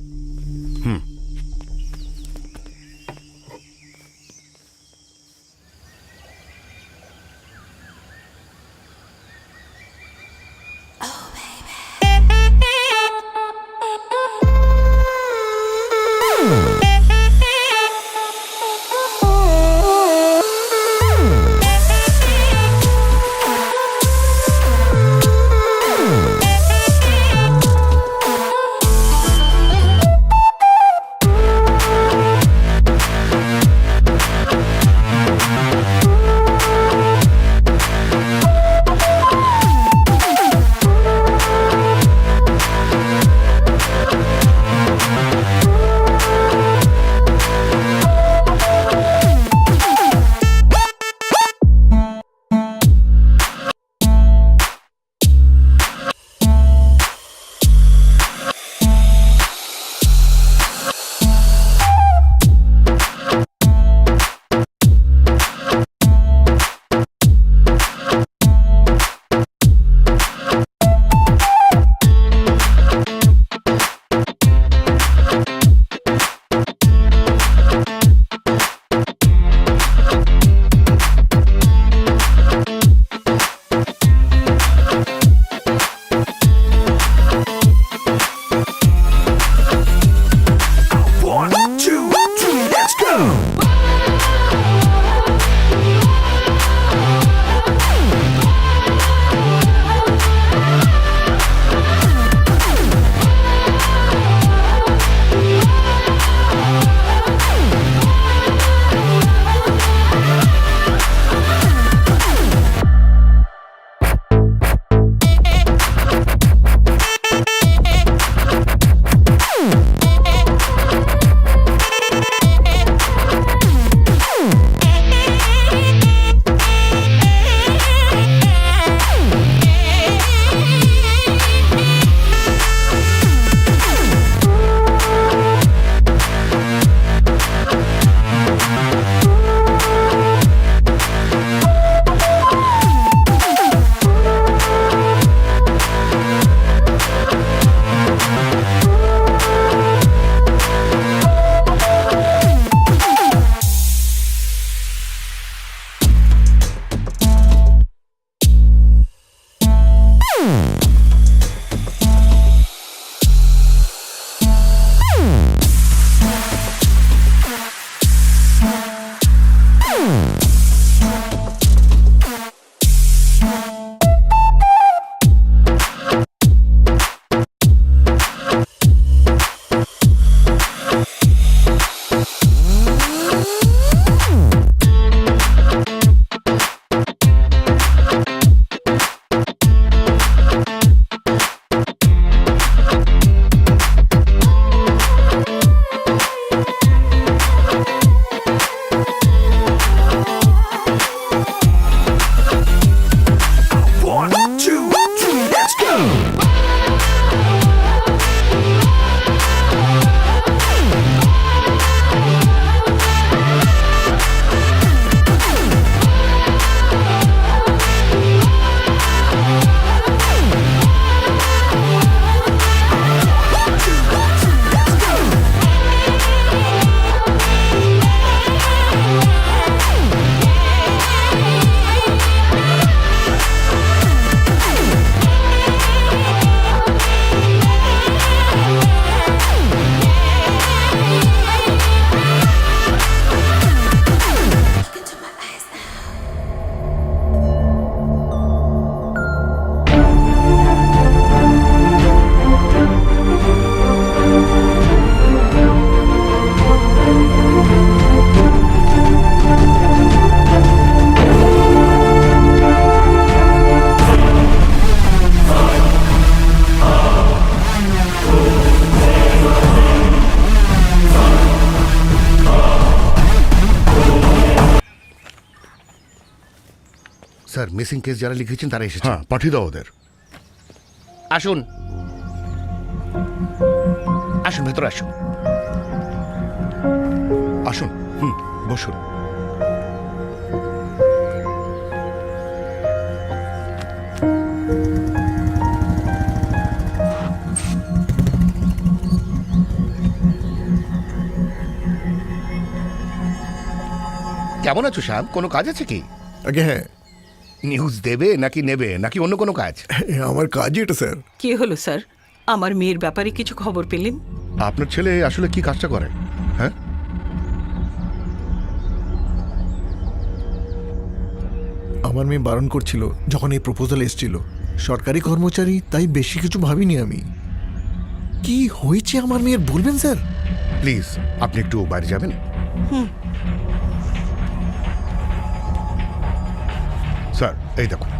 স্যার মিসিং কেস যারা লিখেছেন তারা এসেছে। হ্যাঁ, পাঠিয়ে দাও ওদের। আসুন আসুন, ভেতরে আসুন। আসুন, বসুন। কেমন আছো শ্যাম? কোনো কাজ আছে কি? আগে হ্যাঁ, নিউজ দেবে নাকি নেবে নাকি অন্য কোনো কাজ? আমার কাজই এটা স্যার। কি হলো স্যার, আমার মেয়ের ব্যাপারে কিছু খবর পেলেন? আপনার ছেলে আসলে কি কাজটা করে? হ্যাঁ, আমার মেয়ে বারণ করছিল যখন এই প্রপোজাল এসেছিল। সরকারি কর্মচারী, তাই বেশি কিছু ভাবিনি আমি। কি হয়েছে আমার মেয়ের বলবেন স্যার? প্লিজ আপনি একটু বাইরে যাবেন। স্যার, এই দেখুন।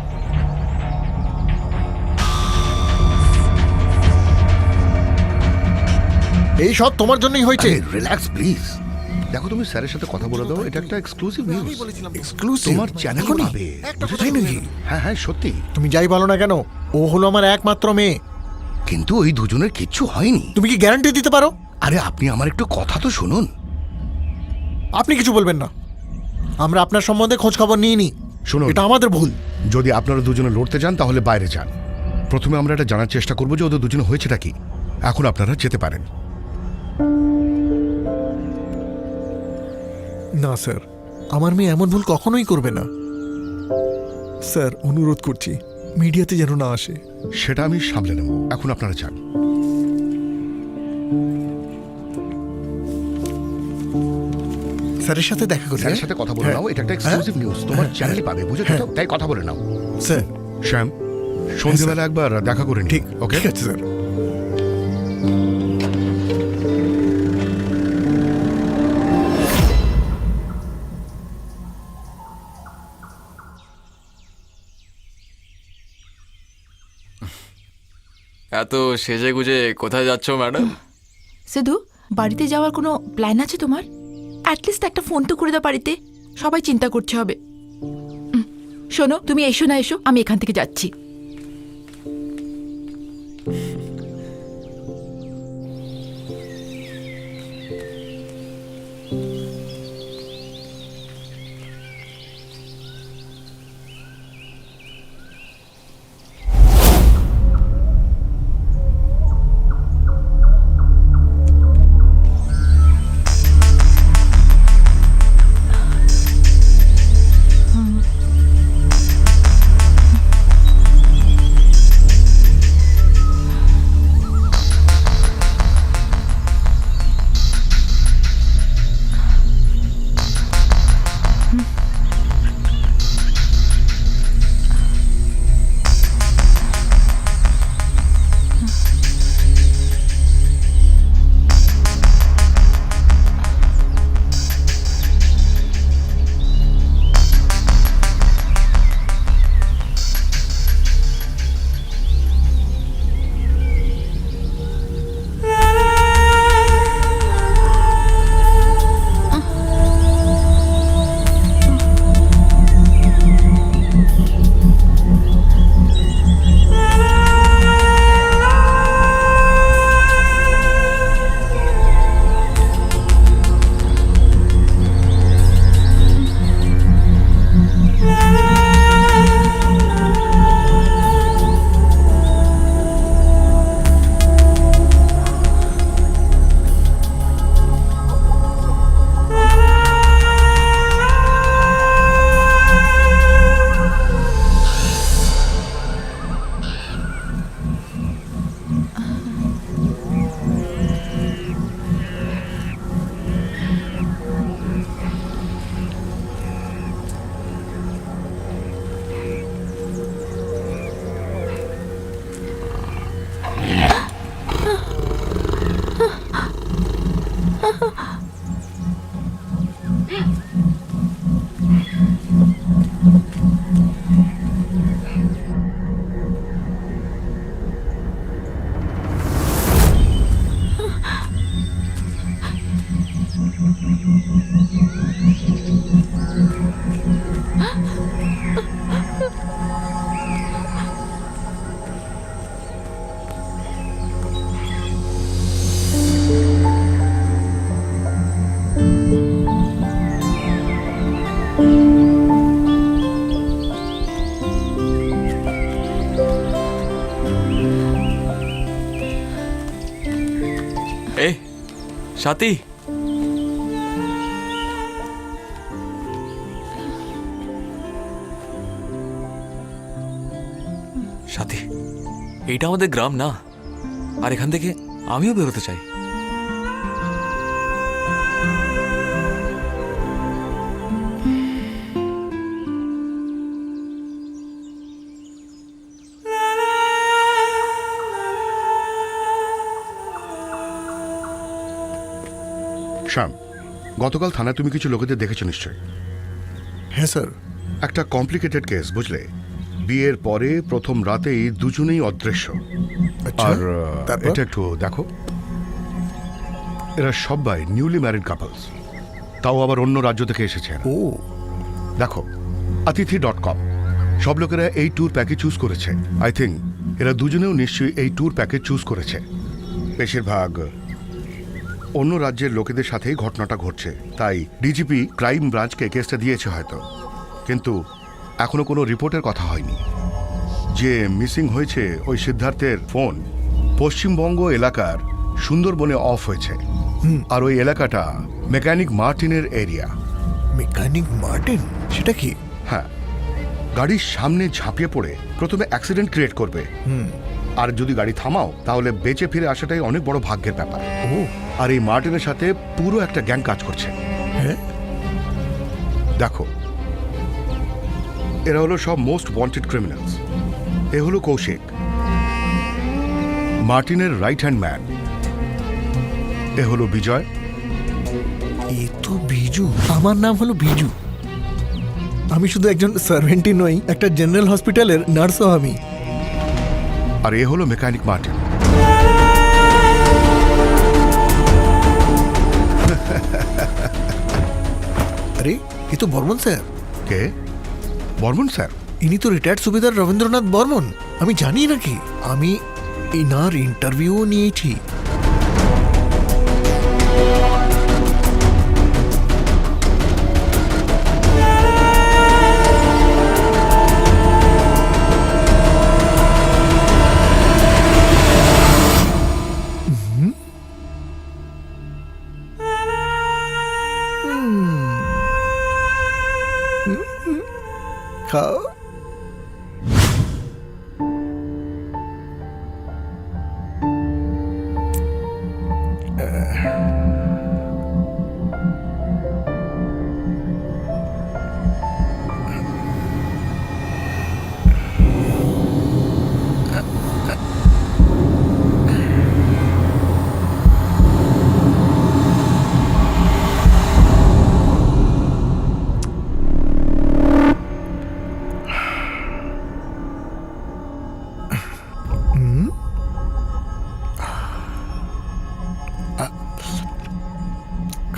এই সব তোমার জন্যই হয়েছে। Relax please. দেখো, তুমি স্যারের সাথে কথা বলে দাও, এটা একটা এক্সক্লুসিভ নিউজ। এক্সক্লুসিভ তোমার চ্যানেল এখনই? পাবে। তাই নাকি? হ্যাঁ হ্যাঁ, সত্যি। তুমি যাই বলো না কেন, ও হলো আমার একমাত্র মেয়ে। কিন্তু ওই দুজনের কিচ্ছু হয়নি। তুমি কি গ্যারান্টি দিতে পারো? আরে আপনি আমার একটু কথা তো শুনুন। আপনি কিছু বলবেন না, আমরা আপনার সম্বন্ধে খোঁজ খবর নিইনি। শুনুন। এটা আমাদের ভুল। যদি আপনারা দুজনে লড়তে যান তাহলে বাইরে যান। প্রথমে আমরা এটা জানার চেষ্টা করবো যে ওদের দুজনে হয়েছেটা কি। এখন আপনারা যেতে পারেন। না স্যার, আমার মেয়ে এমন ভুল কখনোই করবে না। স্যার, অনুরোধ করছি মিডিয়াতে যেন না আসে। সেটা আমি সামলে নেব। এখন আপনারা যান। স্যারের সাথে দেখা করি। স্যারের সাথে কথা বলে নাও, এটা একটা এক্সক্লুসিভ নিউজ। তোমার চ্যানেলে পাবে, বুঝেছো তো? তাই কথা বলে নাও। স্যার, শ্যাম, সন্ধ্যেবেলা একবার দেখা করে নিই। ঠিক ওকে? ঠিক আছে স্যার। এত সেজে গুজে কোথায় যাচ্ছ ম্যাডাম? সিধু, বাড়িতে যাওয়ার কোনো প্ল্যান আছে তোমার? অ্যাটলিস্ট একটা ফোন তো করে দাও বাড়িতে, সবাই চিন্তা করছে হবে। শোনো, তুমি এসো না এসো, আমি এখান থেকে যাচ্ছি। সাথী, সাথী, এটা আমাদের গ্রাম না, আর এখান থেকে আমিও বেরোতে চাই। শ্যাম, গতকাল থানায় তুমি কিছু লোকেদের দেখেছো নিশ্চয়। হ্যাঁ স্যার। একটা কমপ্লিকেটেড কেস, বুঝলে। বিয়ের পরে প্রথম রাতেই দুজনেই অদৃশ্য। আচ্ছা, আর তারপর? এটা একটু দেখো। এরা সবাই নিউলি ম্যারিড কাপলস, তাও আবার অন্য রাজ্য থেকে এসেছেন। ও, দেখো, অতিথি.com, সব লোকেরা এই ট্যুর প্যাকেজ চুজ করেছে। আই থিঙ্ক এরা দুজনেও নিশ্চয়ই এই ট্যুর প্যাকেজ চুজ করেছে। বেশিরভাগ অন্য রাজ্যের লোকেদের সাথেই ঘটনাটা ঘটছে, তাই ডিজিপি ক্রাইম ব্রাঞ্চকে কেসটা দিয়েছে হয়তো, কিন্তু এখনো কোনো রিপোর্টের কথা হয়নি। যে মিসিং হয়েছে ওই সিদ্ধার্থের ফোন পশ্চিমবঙ্গ এলাকার সুন্দরবনে অফ হয়েছে, আর ওই এলাকাটা মেকানিক মার্টিনের এরিয়া। মেকানিক মার্টিন, সেটা কি? হ্যাঁ, গাড়ির সামনে ঝাঁপিয়ে পড়ে প্রথমে অ্যাক্সিডেন্ট ক্রিয়েট করবে, আর যদি গাড়ি থামাও তাহলে বেঁচে ফিরে আসাটাই অনেক বড় ভাগ্যের ব্যাপার। ও, আর এই মার্টিনের সাথে পুরো একটা গ্যাং কাজ করছে। হ্যাঁ, দেখো, এরা হলো সব মোস্ট ওয়ান্টেড ক্রিমিনালস। এ হলো কৌশিক, মার্টিনের রাইট হ্যান্ড ম্যান। এ হলো বিজয়। এ তো বিজু। আমার নাম হলো বিজু। আমি শুধু একজন সার্ভেন্টই নই, একটা জেনারেল হসপিটালের নার্সও আমি। আর এ হলো মেকানিক মার্টিন। আরে, এ তো বর্মন স্যার। কে? বর্মন স্যার? ইনি তো রিটায়ার্ড সুবেদার রবীন্দ্রনাথ বর্মন। আমি জানি নাকি, আমি ইনার ইন্টারভিউ নিয়েছি। খাও।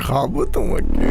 খাবো তোমাকে।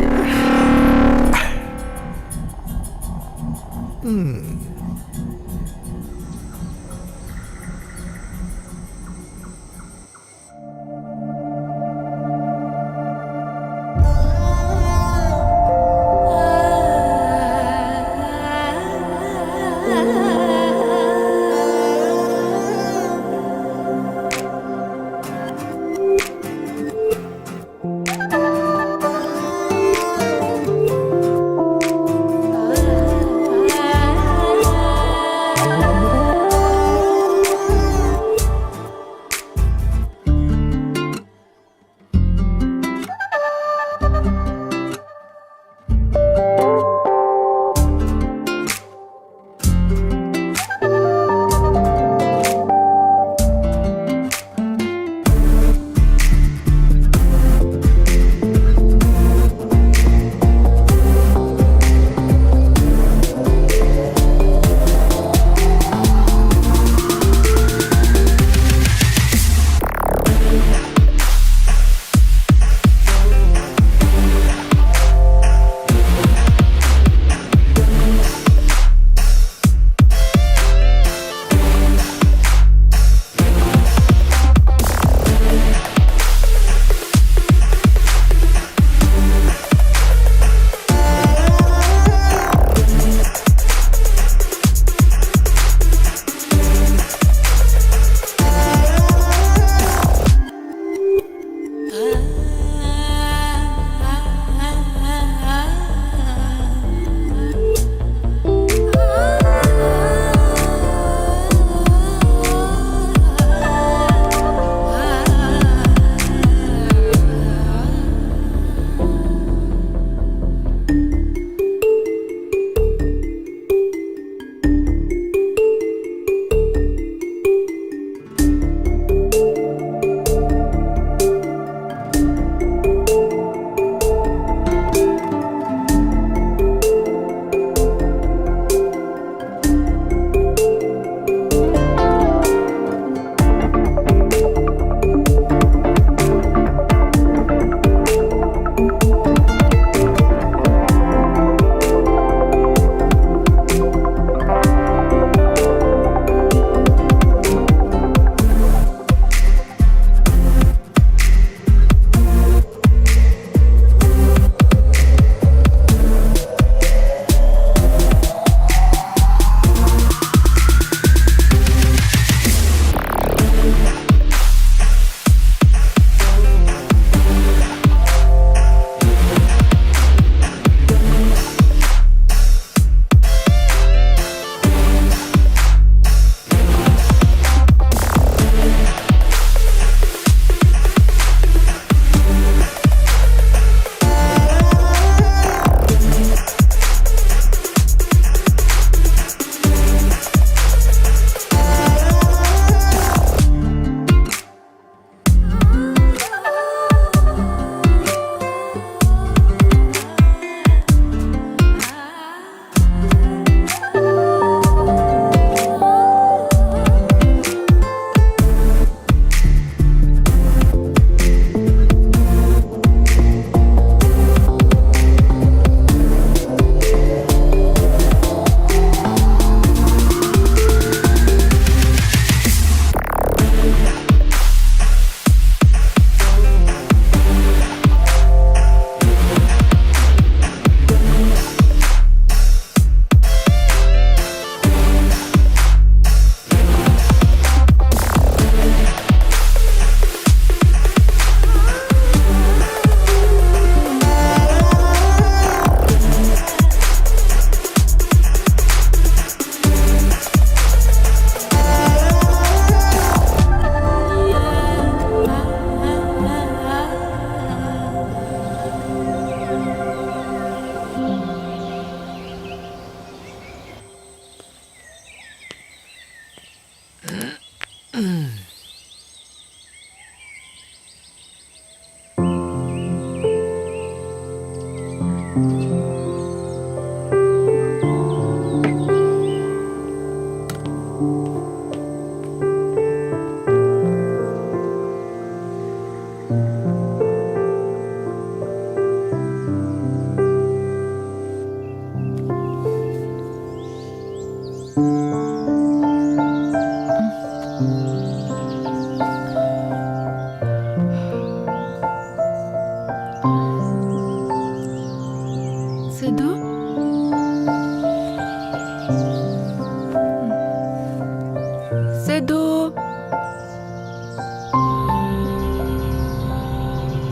সিধু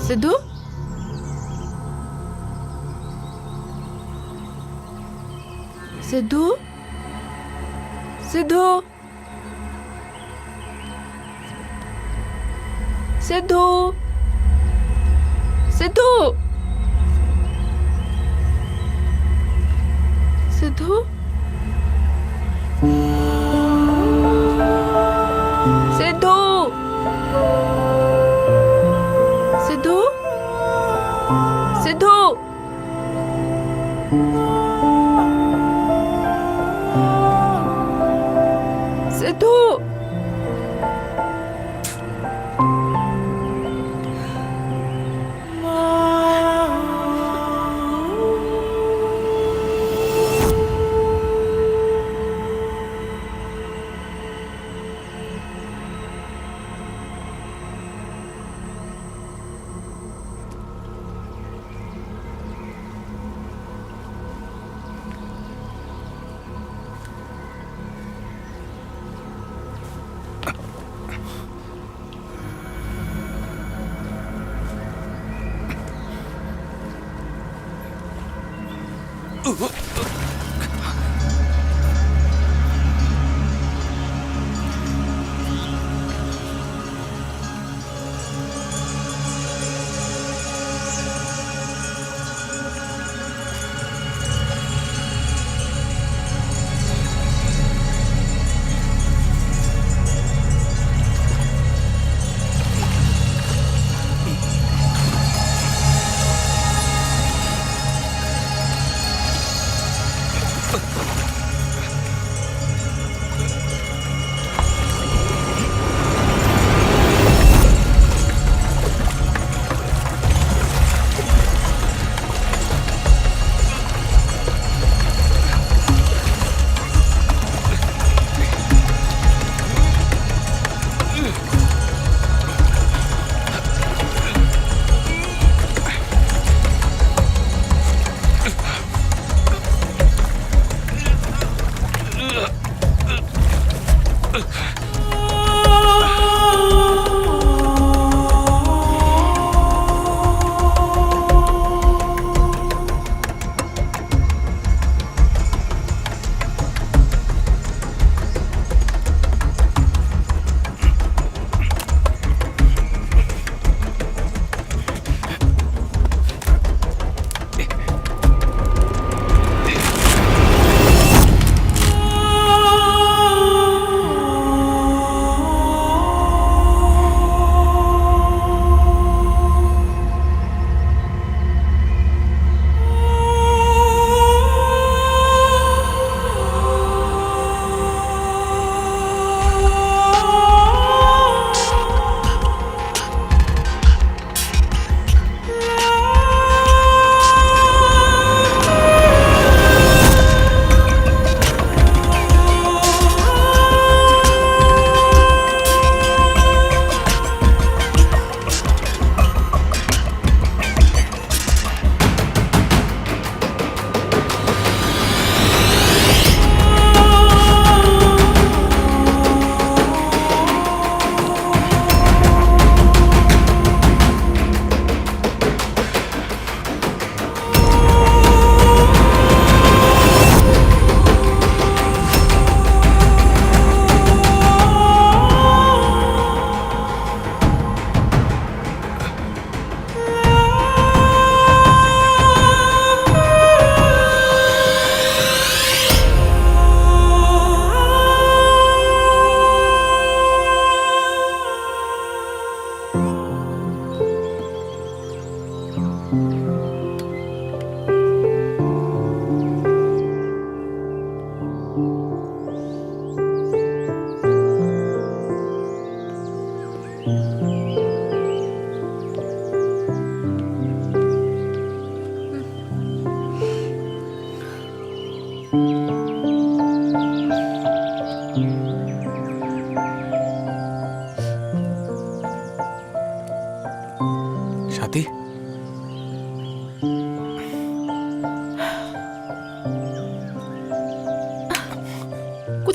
সিধু সিধু সিধু সিধু সিধু সিধু সিধু সিধু সিধু সিধু সিধু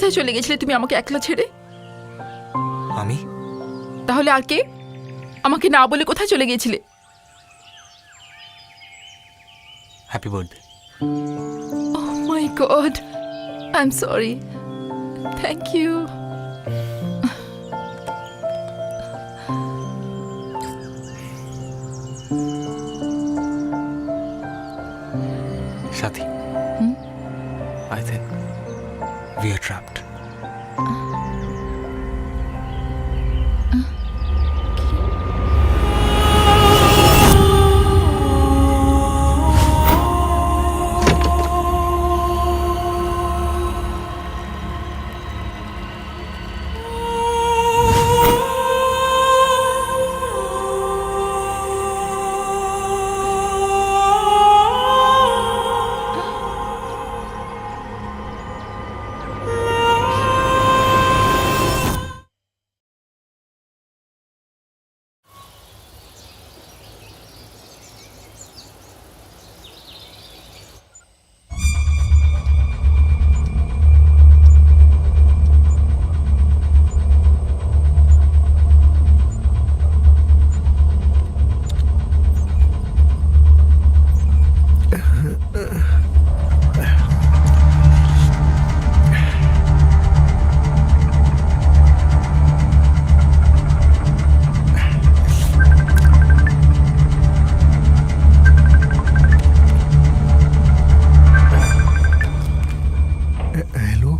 কোথায় চলে গেছিলে তুমি আমাকে একলা ছেড়ে? আমি তাহলে আর কে? আমাকে না বলে কোথায় চলে গিয়েছিলে? Happy birthday. Oh my God. I'm sorry. Thank you. Sathi, I think we are trapped. Hello,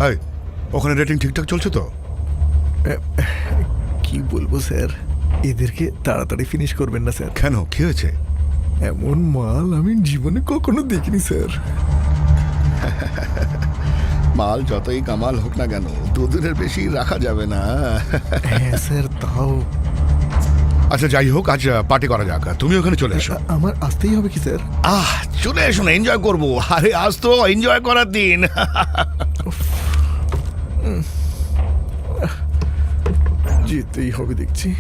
এই, ওখানে রেটিং ঠিকঠাক চলছে তো? কি বলবো স্যার, এদেরকে তাড়াতাড়ি ফিনিশ করবেন না স্যার। কেন, কি হয়েছে? এমন মাল আমি জীবনে কখনো দেখিনি স্যার। মাল যতই কামাল হোক না কেন, দুদিনের বেশি রাখা যাবে না। হ্যাঁ স্যার, তাও আচ্ছা, যাই হোক, আজ পার্টি করা যাক। তুমি ওখানে চলে এসো। আমার আসতেই হবে কি স্যার? চলে এসো না, এনজয় করবো। আরে আজ তো এনজয় করার দিন। যেতেই হবে দেখছি।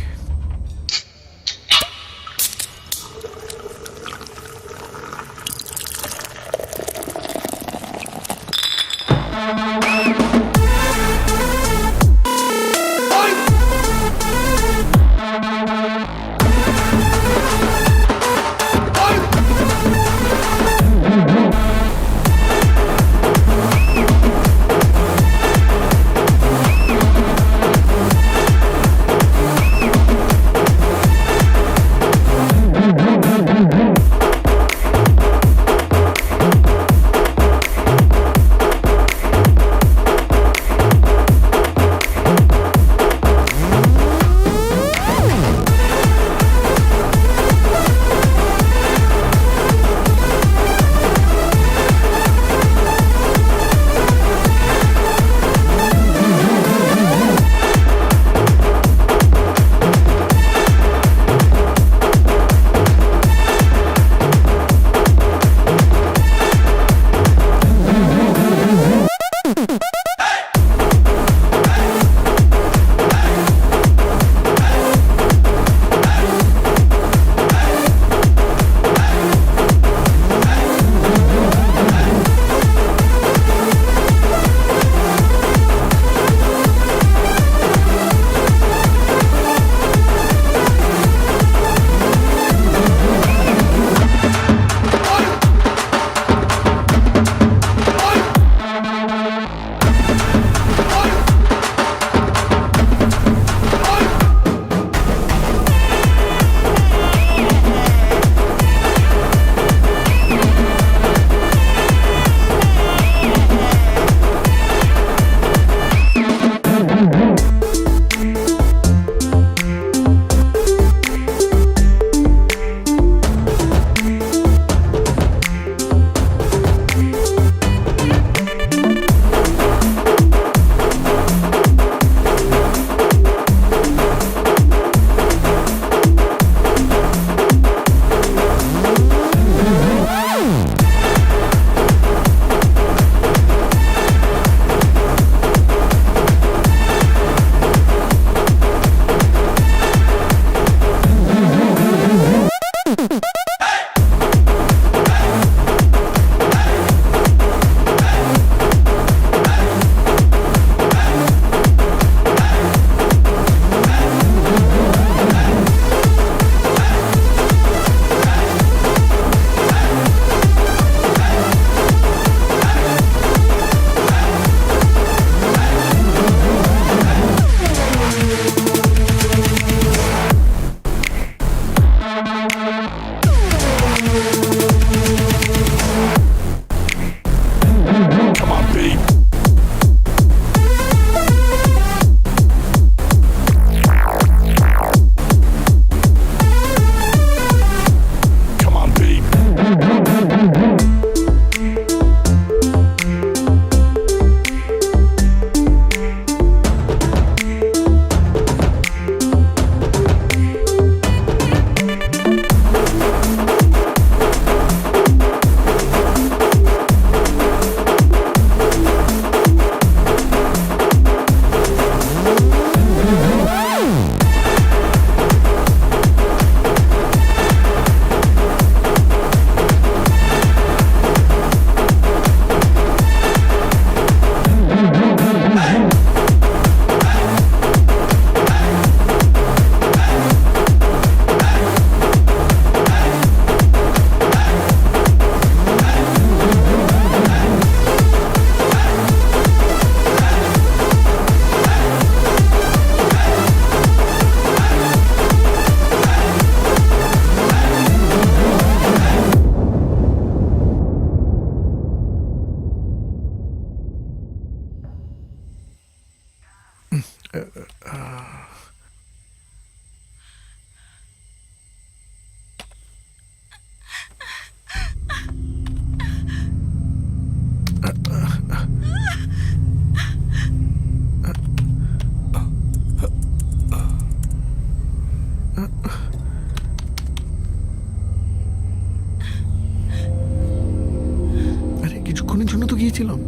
গিয়েছিলাম।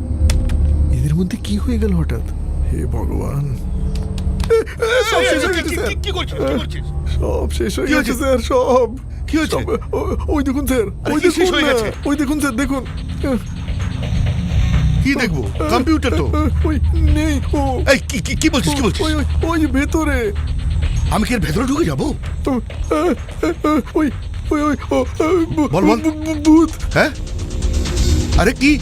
এদের মধ্যে কি হয়ে গেল হঠাৎ? হে ভগবান, সব শেষ হয়ে গেছে স্যার। কি করছিস সব শেষ হয়ে কি গেছে হয়েছে? স্যার, সব। কি হয়েছে? সব, ওই দেখুন স্যার, আরে ওই কি শেষ দেখুন হয়ে না, গেছে? ওই দেখুন স্যার, দেখুন। কি দেখবো? কম্পিউটার তো। ওই নেই, ও এই কি বলছিস ওই ওই ওই ভেতরে। আমি কি এর ভেতরে ঢুকে যাবো? ওই ওই ওই বল, বল। ভূত। হ্যাঁ, আরে কি?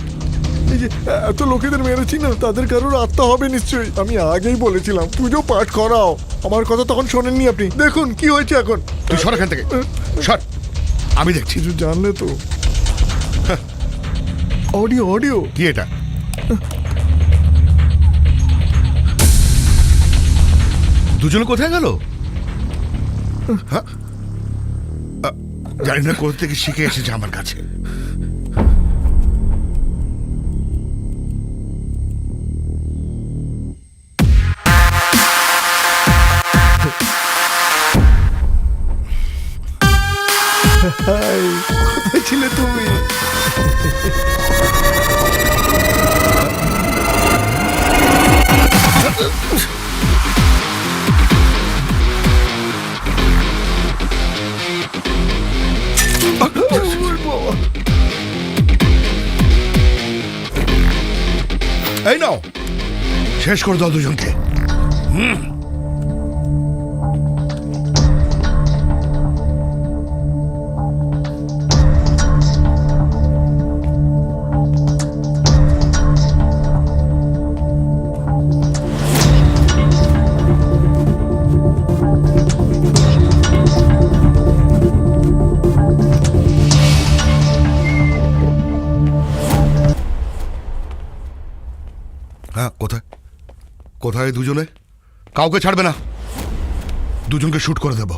এই যে এত লোকেদের মেরেছি না, তাদের কারোর আত্মা হবে নিশ্চয়ই। আমি আগেই বলেছিলাম পুজো পাঠ করাও। আমার কথা তখন শোনেননি আপনি। দেখুন কি হয়েছে এখন। তুই সর এখান থেকে, সর। আমি দেখছি। কিছু জানলে তো। Audio audio. কি এটা? দুজন কোথায় গেল? হ্যাঁ? জানি না কোথা থেকে শিখে এসেছে আমার কাছে। হাই, কোথায় ছিলে তুমি? এই নাও, শেষ করে দাও দুজনকে। হ্যাঁ, কোথায় কোথায় দুজনে? কাউকে ছাড়বে না, দুজনকে শুট করে দেব।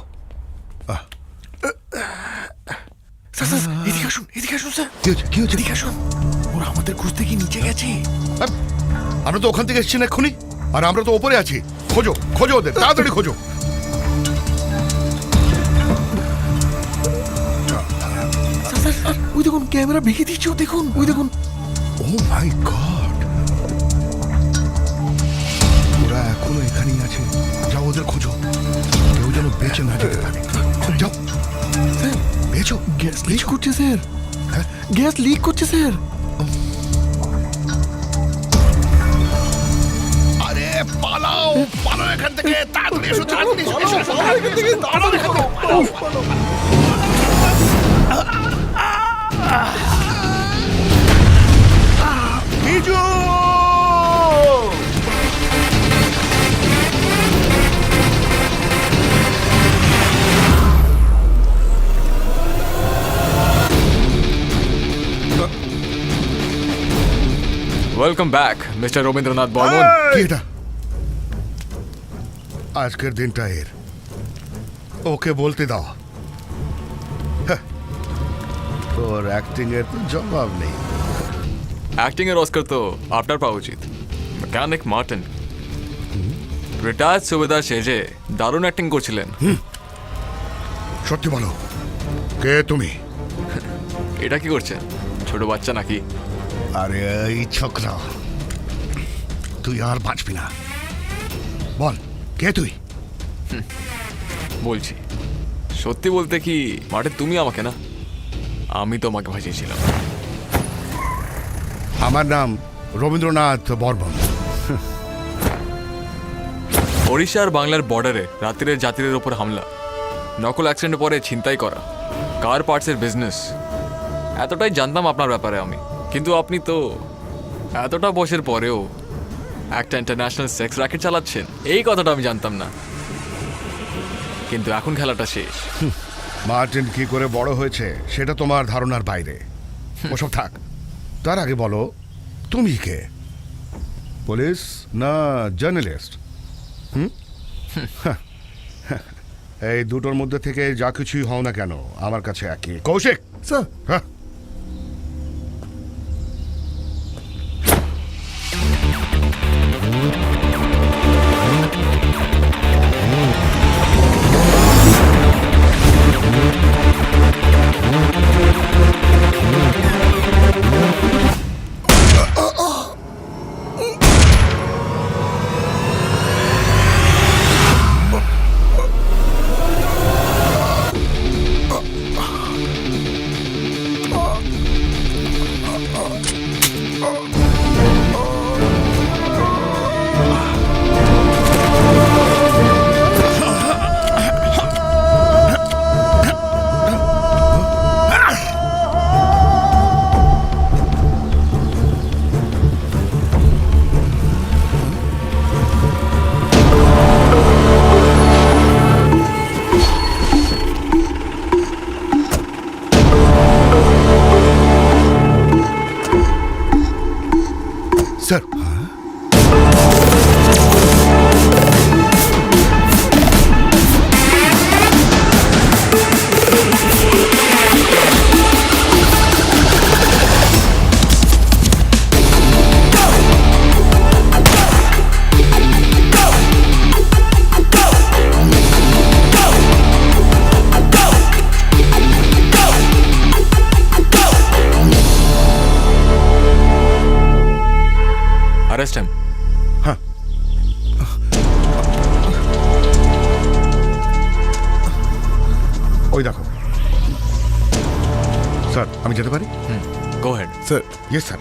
এদিকে আসুন, এদিকে আসুন স্যার। কি হচ্ছে? কি হচ্ছে? এদিকে আসুন, ওরা আমাদের খুঁজতে গিয়ে নিচে গেছে। আমরা তো ওখান থেকে এসেছি না এক্ষুনি, আর আমরা তো ওপরে আছি। খোঁজো খোঁজো ওদের, তাড়াতাড়ি খোঁজো। ওই দেখুন ক্যামেরা ভেঙে দিচ্ছে, ও দেখুন, ওই দেখুন। ও মাই গড, ওরা এখনো এখানেই আছে। যাও ওদের খোঁজো, কেউ যেন বেঁচে না যেতে পারে। যাও স্যার, বেঁচো। গ্যাস লিক করছে স্যার। হ্যাঁ? গ্যাস লিক করছে স্যার। আরে পালাও, পালাও এখান থেকে, তাড়াতাড়ি এসো, তাড়াতাড়ি এসো, এসো, এসো, তাড়াতাড়ি এসো, পালাও এখান থেকে। Biju! Welcome back mister Rabindranath Barman. কি এটা? আজকের দিনটা এর, ওকে বলতে দাও। হ্যাঁ, তোর অ্যাক্টিং এর তো জবাব নেই। অ্যাক্টিং এর অস্কার তো আপনার পাওয়া উচিত। মেকানিক মার্টিন রিটায়ার্ড সুবেদার সেজে দারুণ অ্যাক্টিং করছিলেন। সত্যি বলো, কে তুমি? এটা কি করছেন, ছোট বাচ্চা নাকি? আরে এই ছোকরা, তুই আর বাঁচবি না। বল, কে তুই? বলছি, সত্যি বলতে কি মাঠে তুমি আমাকে না, আমি তোমাকে ভাসিয়েছিলাম। আমার নাম রবীন্দ্রনাথ বর্মন। ওড়িশা আর বাংলার বর্ডারে রাত্রির যাত্রীদের ওপর হামলা, নকল অ্যাক্সিডেন্টের পরে ছিনতাই করা, কার পার্টসের বিজনেস, এতটাই জানতাম আপনার ব্যাপারে আমি। কিন্তু আপনি তো এতটা বয়সের পরেও একটা ইন্টারন্যাশনাল সেক্স র্যাকেট চালাচ্ছেন, এই কথাটা আমি জানতাম না। কিন্তু এখন খেলাটা শেষ। মার্টিন কি করে বড় হয়েছে সেটা তোমার ধারণার বাইরে। ওসব থাক, তার আগে বলো তুমি কে? পুলিশ না জার্নালিস্ট? এই দুটোর মধ্যে থেকে যা কিছুই হও না কেন, আমার কাছে একই। কৌশিক স্যার, হ্যাঁ, স্যার Arrest him. ওই দেখো স্যার আমি যেতে পারি Go ahead. Sir yes sir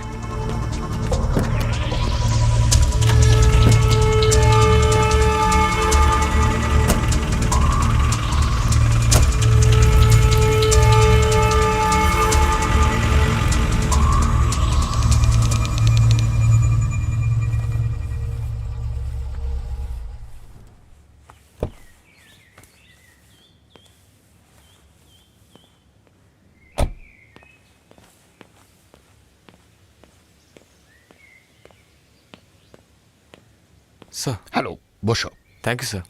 Sir. Hello বসো Thank you, sir.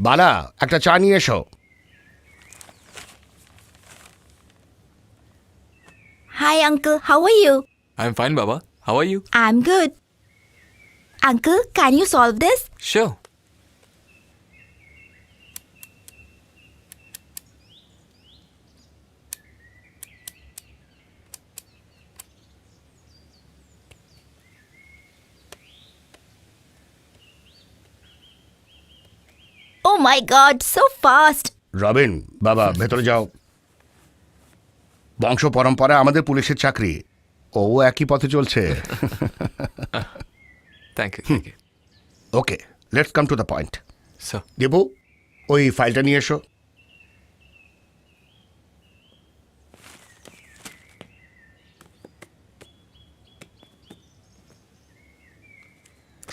বালা একটা চা নিয়ে এসো। Hi, Uncle. How are you? I'm fine, Baba. How are you? I'm good. Uncle, can you solve this? Sure. Oh my god, so fast. Robin বাবা ভেতরে যাও। বংশ পরম্পরা আমাদের পুলিশের চাকরি, ও একই পথে চলছে। Thank you. Thank you. Okay, let's come to the point. Sir. Debu, ওই ফাইলটা নিয়ে এসো।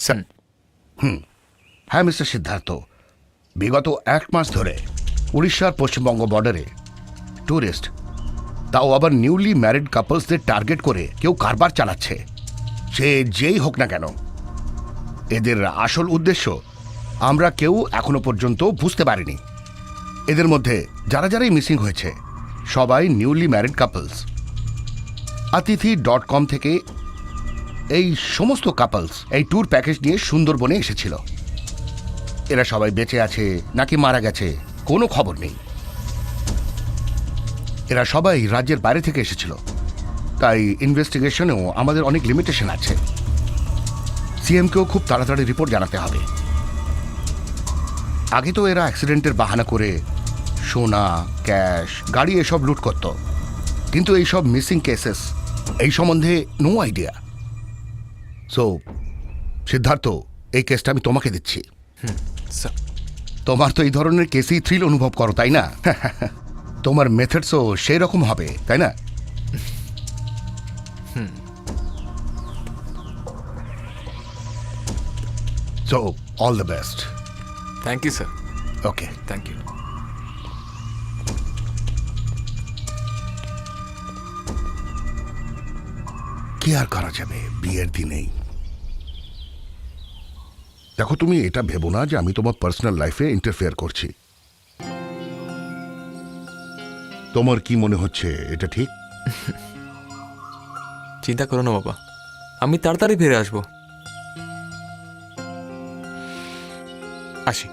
Sir. হ্যাঁ মিস্টার সিদ্ধার্থ, বিগত 1 মাস ধরে উড়িষ্যার পশ্চিমবঙ্গ বর্ডারে ট্যুরিস্ট, তাও আবার নিউলি ম্যারিড কাপলসদের টার্গেট করে কেউ কারবার চালাচ্ছে। সে যেই হোক না কেন, এদের আসল উদ্দেশ্য আমরা কেউ এখনো পর্যন্ত বুঝতে পারিনি। এদের মধ্যে যারা যারাই মিসিং হয়েছে সবাই নিউলি ম্যারিড কাপলস। অতিথি.com থেকে এই সমস্ত কাপলস এই ট্যুর প্যাকেজ নিয়ে সুন্দরবনে এসেছিল। এরা সবাই বেঁচে আছে নাকি মারা গেছে কোনো খবর নেই। এরা সবাই রাজ্যের বাইরে থেকে এসেছিল, তাই ইনভেস্টিগেশনেও আমাদের অনেক লিমিটেশন আছে। সিএমকেও খুব তাড়াতাড়ি রিপোর্ট জানাতে হবে। আগে তো এরা অ্যাক্সিডেন্টের বাহানা করে সোনা, ক্যাশ, গাড়ি এসব লুট করত, কিন্তু এইসব মিসিং কেসেস এই সম্বন্ধে নো আইডিয়া। সো সিদ্ধার্থ, এই কেসটা আমি তোমাকে দিচ্ছি। Sir. তোমার তো এই ধরনের কেসেই থ্রিল অনুভব করো, তাই না? তোমার মেথডসও সেই রকম হবে, তাই না? So all the best. Thank you, sir. Okay, Thank you. কি আর করা যাবে বিয়ের দিনেই। দেখো, তুমি এটা ভেবো না যে আমি তোমার পার্সোনাল লাইফে ইন্টারফেয়ার করছি। তোমার কি মনে হচ্ছে এটা ঠিক? চিন্তা করো না বাবা, আমি তাড়াতাড়ি ফিরে আসবো। আসি।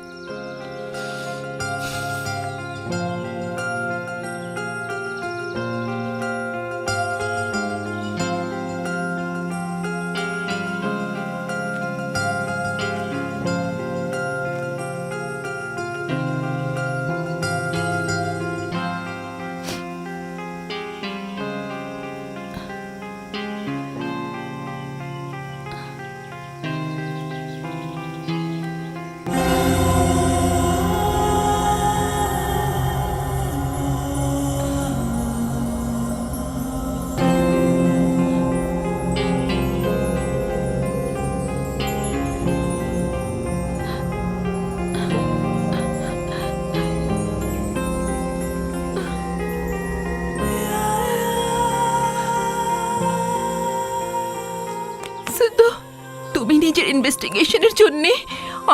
সিদ্ধু, তুমি নিজের ইনভেস্টিগেশনের জন্য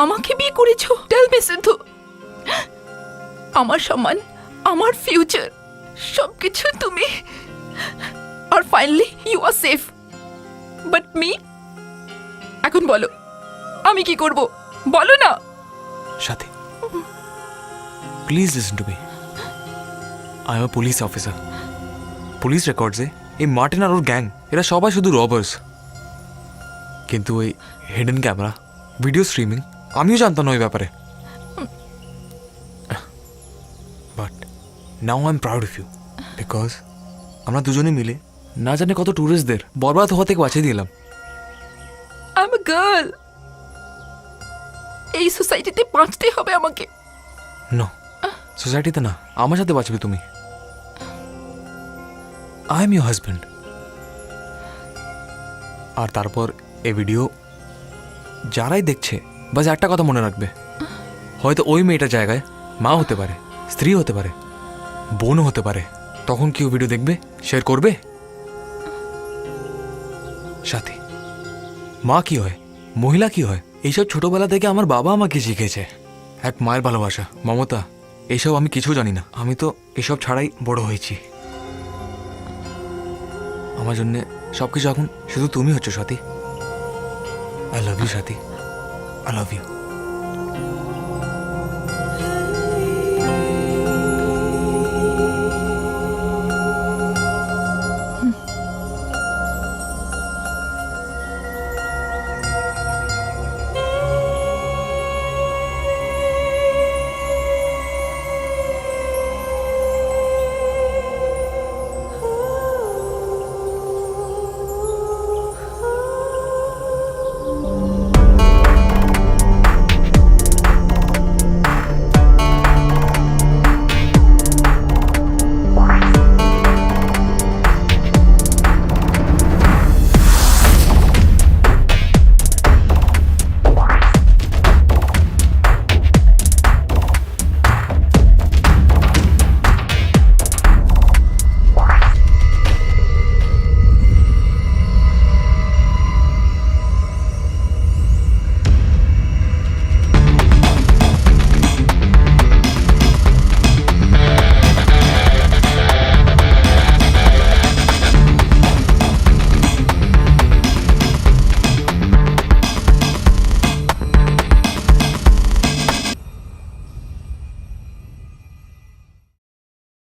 আমাকে বিয়ে করেছো? Tell me Sindhu. আমার সম্মান, আমার ফিউচার, সবকিছু তুমি। আর finally you are safe, but me? এখন বলো আমি কি করব, বলো না। Sathi, please listen to me. I am a police officer. Police রেকর্ডসে এই মার্টিন আর ওর গ্যাং এরা সবাই শুধু রবার্স, কিন্তু ওই হিডেন ক্যামেরা, ভিডিও স্ট্রিমিং আমিও জানতাম না ওই ব্যাপারে। But now I am proud of you, because আমরা দুজনে মিলে না জানে কত ট্যুরিস্টদের বরবাদ হওয়া থেকে বাঁচিয়ে দিলাম। আই এম আ গার্ল, এই সোসাইটিতে বাঁচতে হবে আমাকে। নো, সোসাইটিতে না, আমার সাথে বাঁচবে তুমি। I am your husband. আর তারপর এই ভিডিও যারাই দেখছে বাস একটা কথা মনে রাখবে, হয়তো ওই মেয়েটার জায়গায় মা হতে পারে, স্ত্রী হতে পারে, বোনও হতে পারে। তখন কেউ ভিডিও দেখবে, শেয়ার করবে। সাথী, মা কি হয়, মহিলা কি হয়, এইসব ছোটবেলা থেকে আমার বাবা আমাকে শিখেছে। এক মায়ের ভালোবাসা, মমতা, এইসব আমি কিছু জানি না। আমি তো এসব ছাড়াই বড় হয়েছি। আমার জন্য সবকিছু এখন শুধু তুমি হচ্ছ সাথী। I love you Sathi, I love you.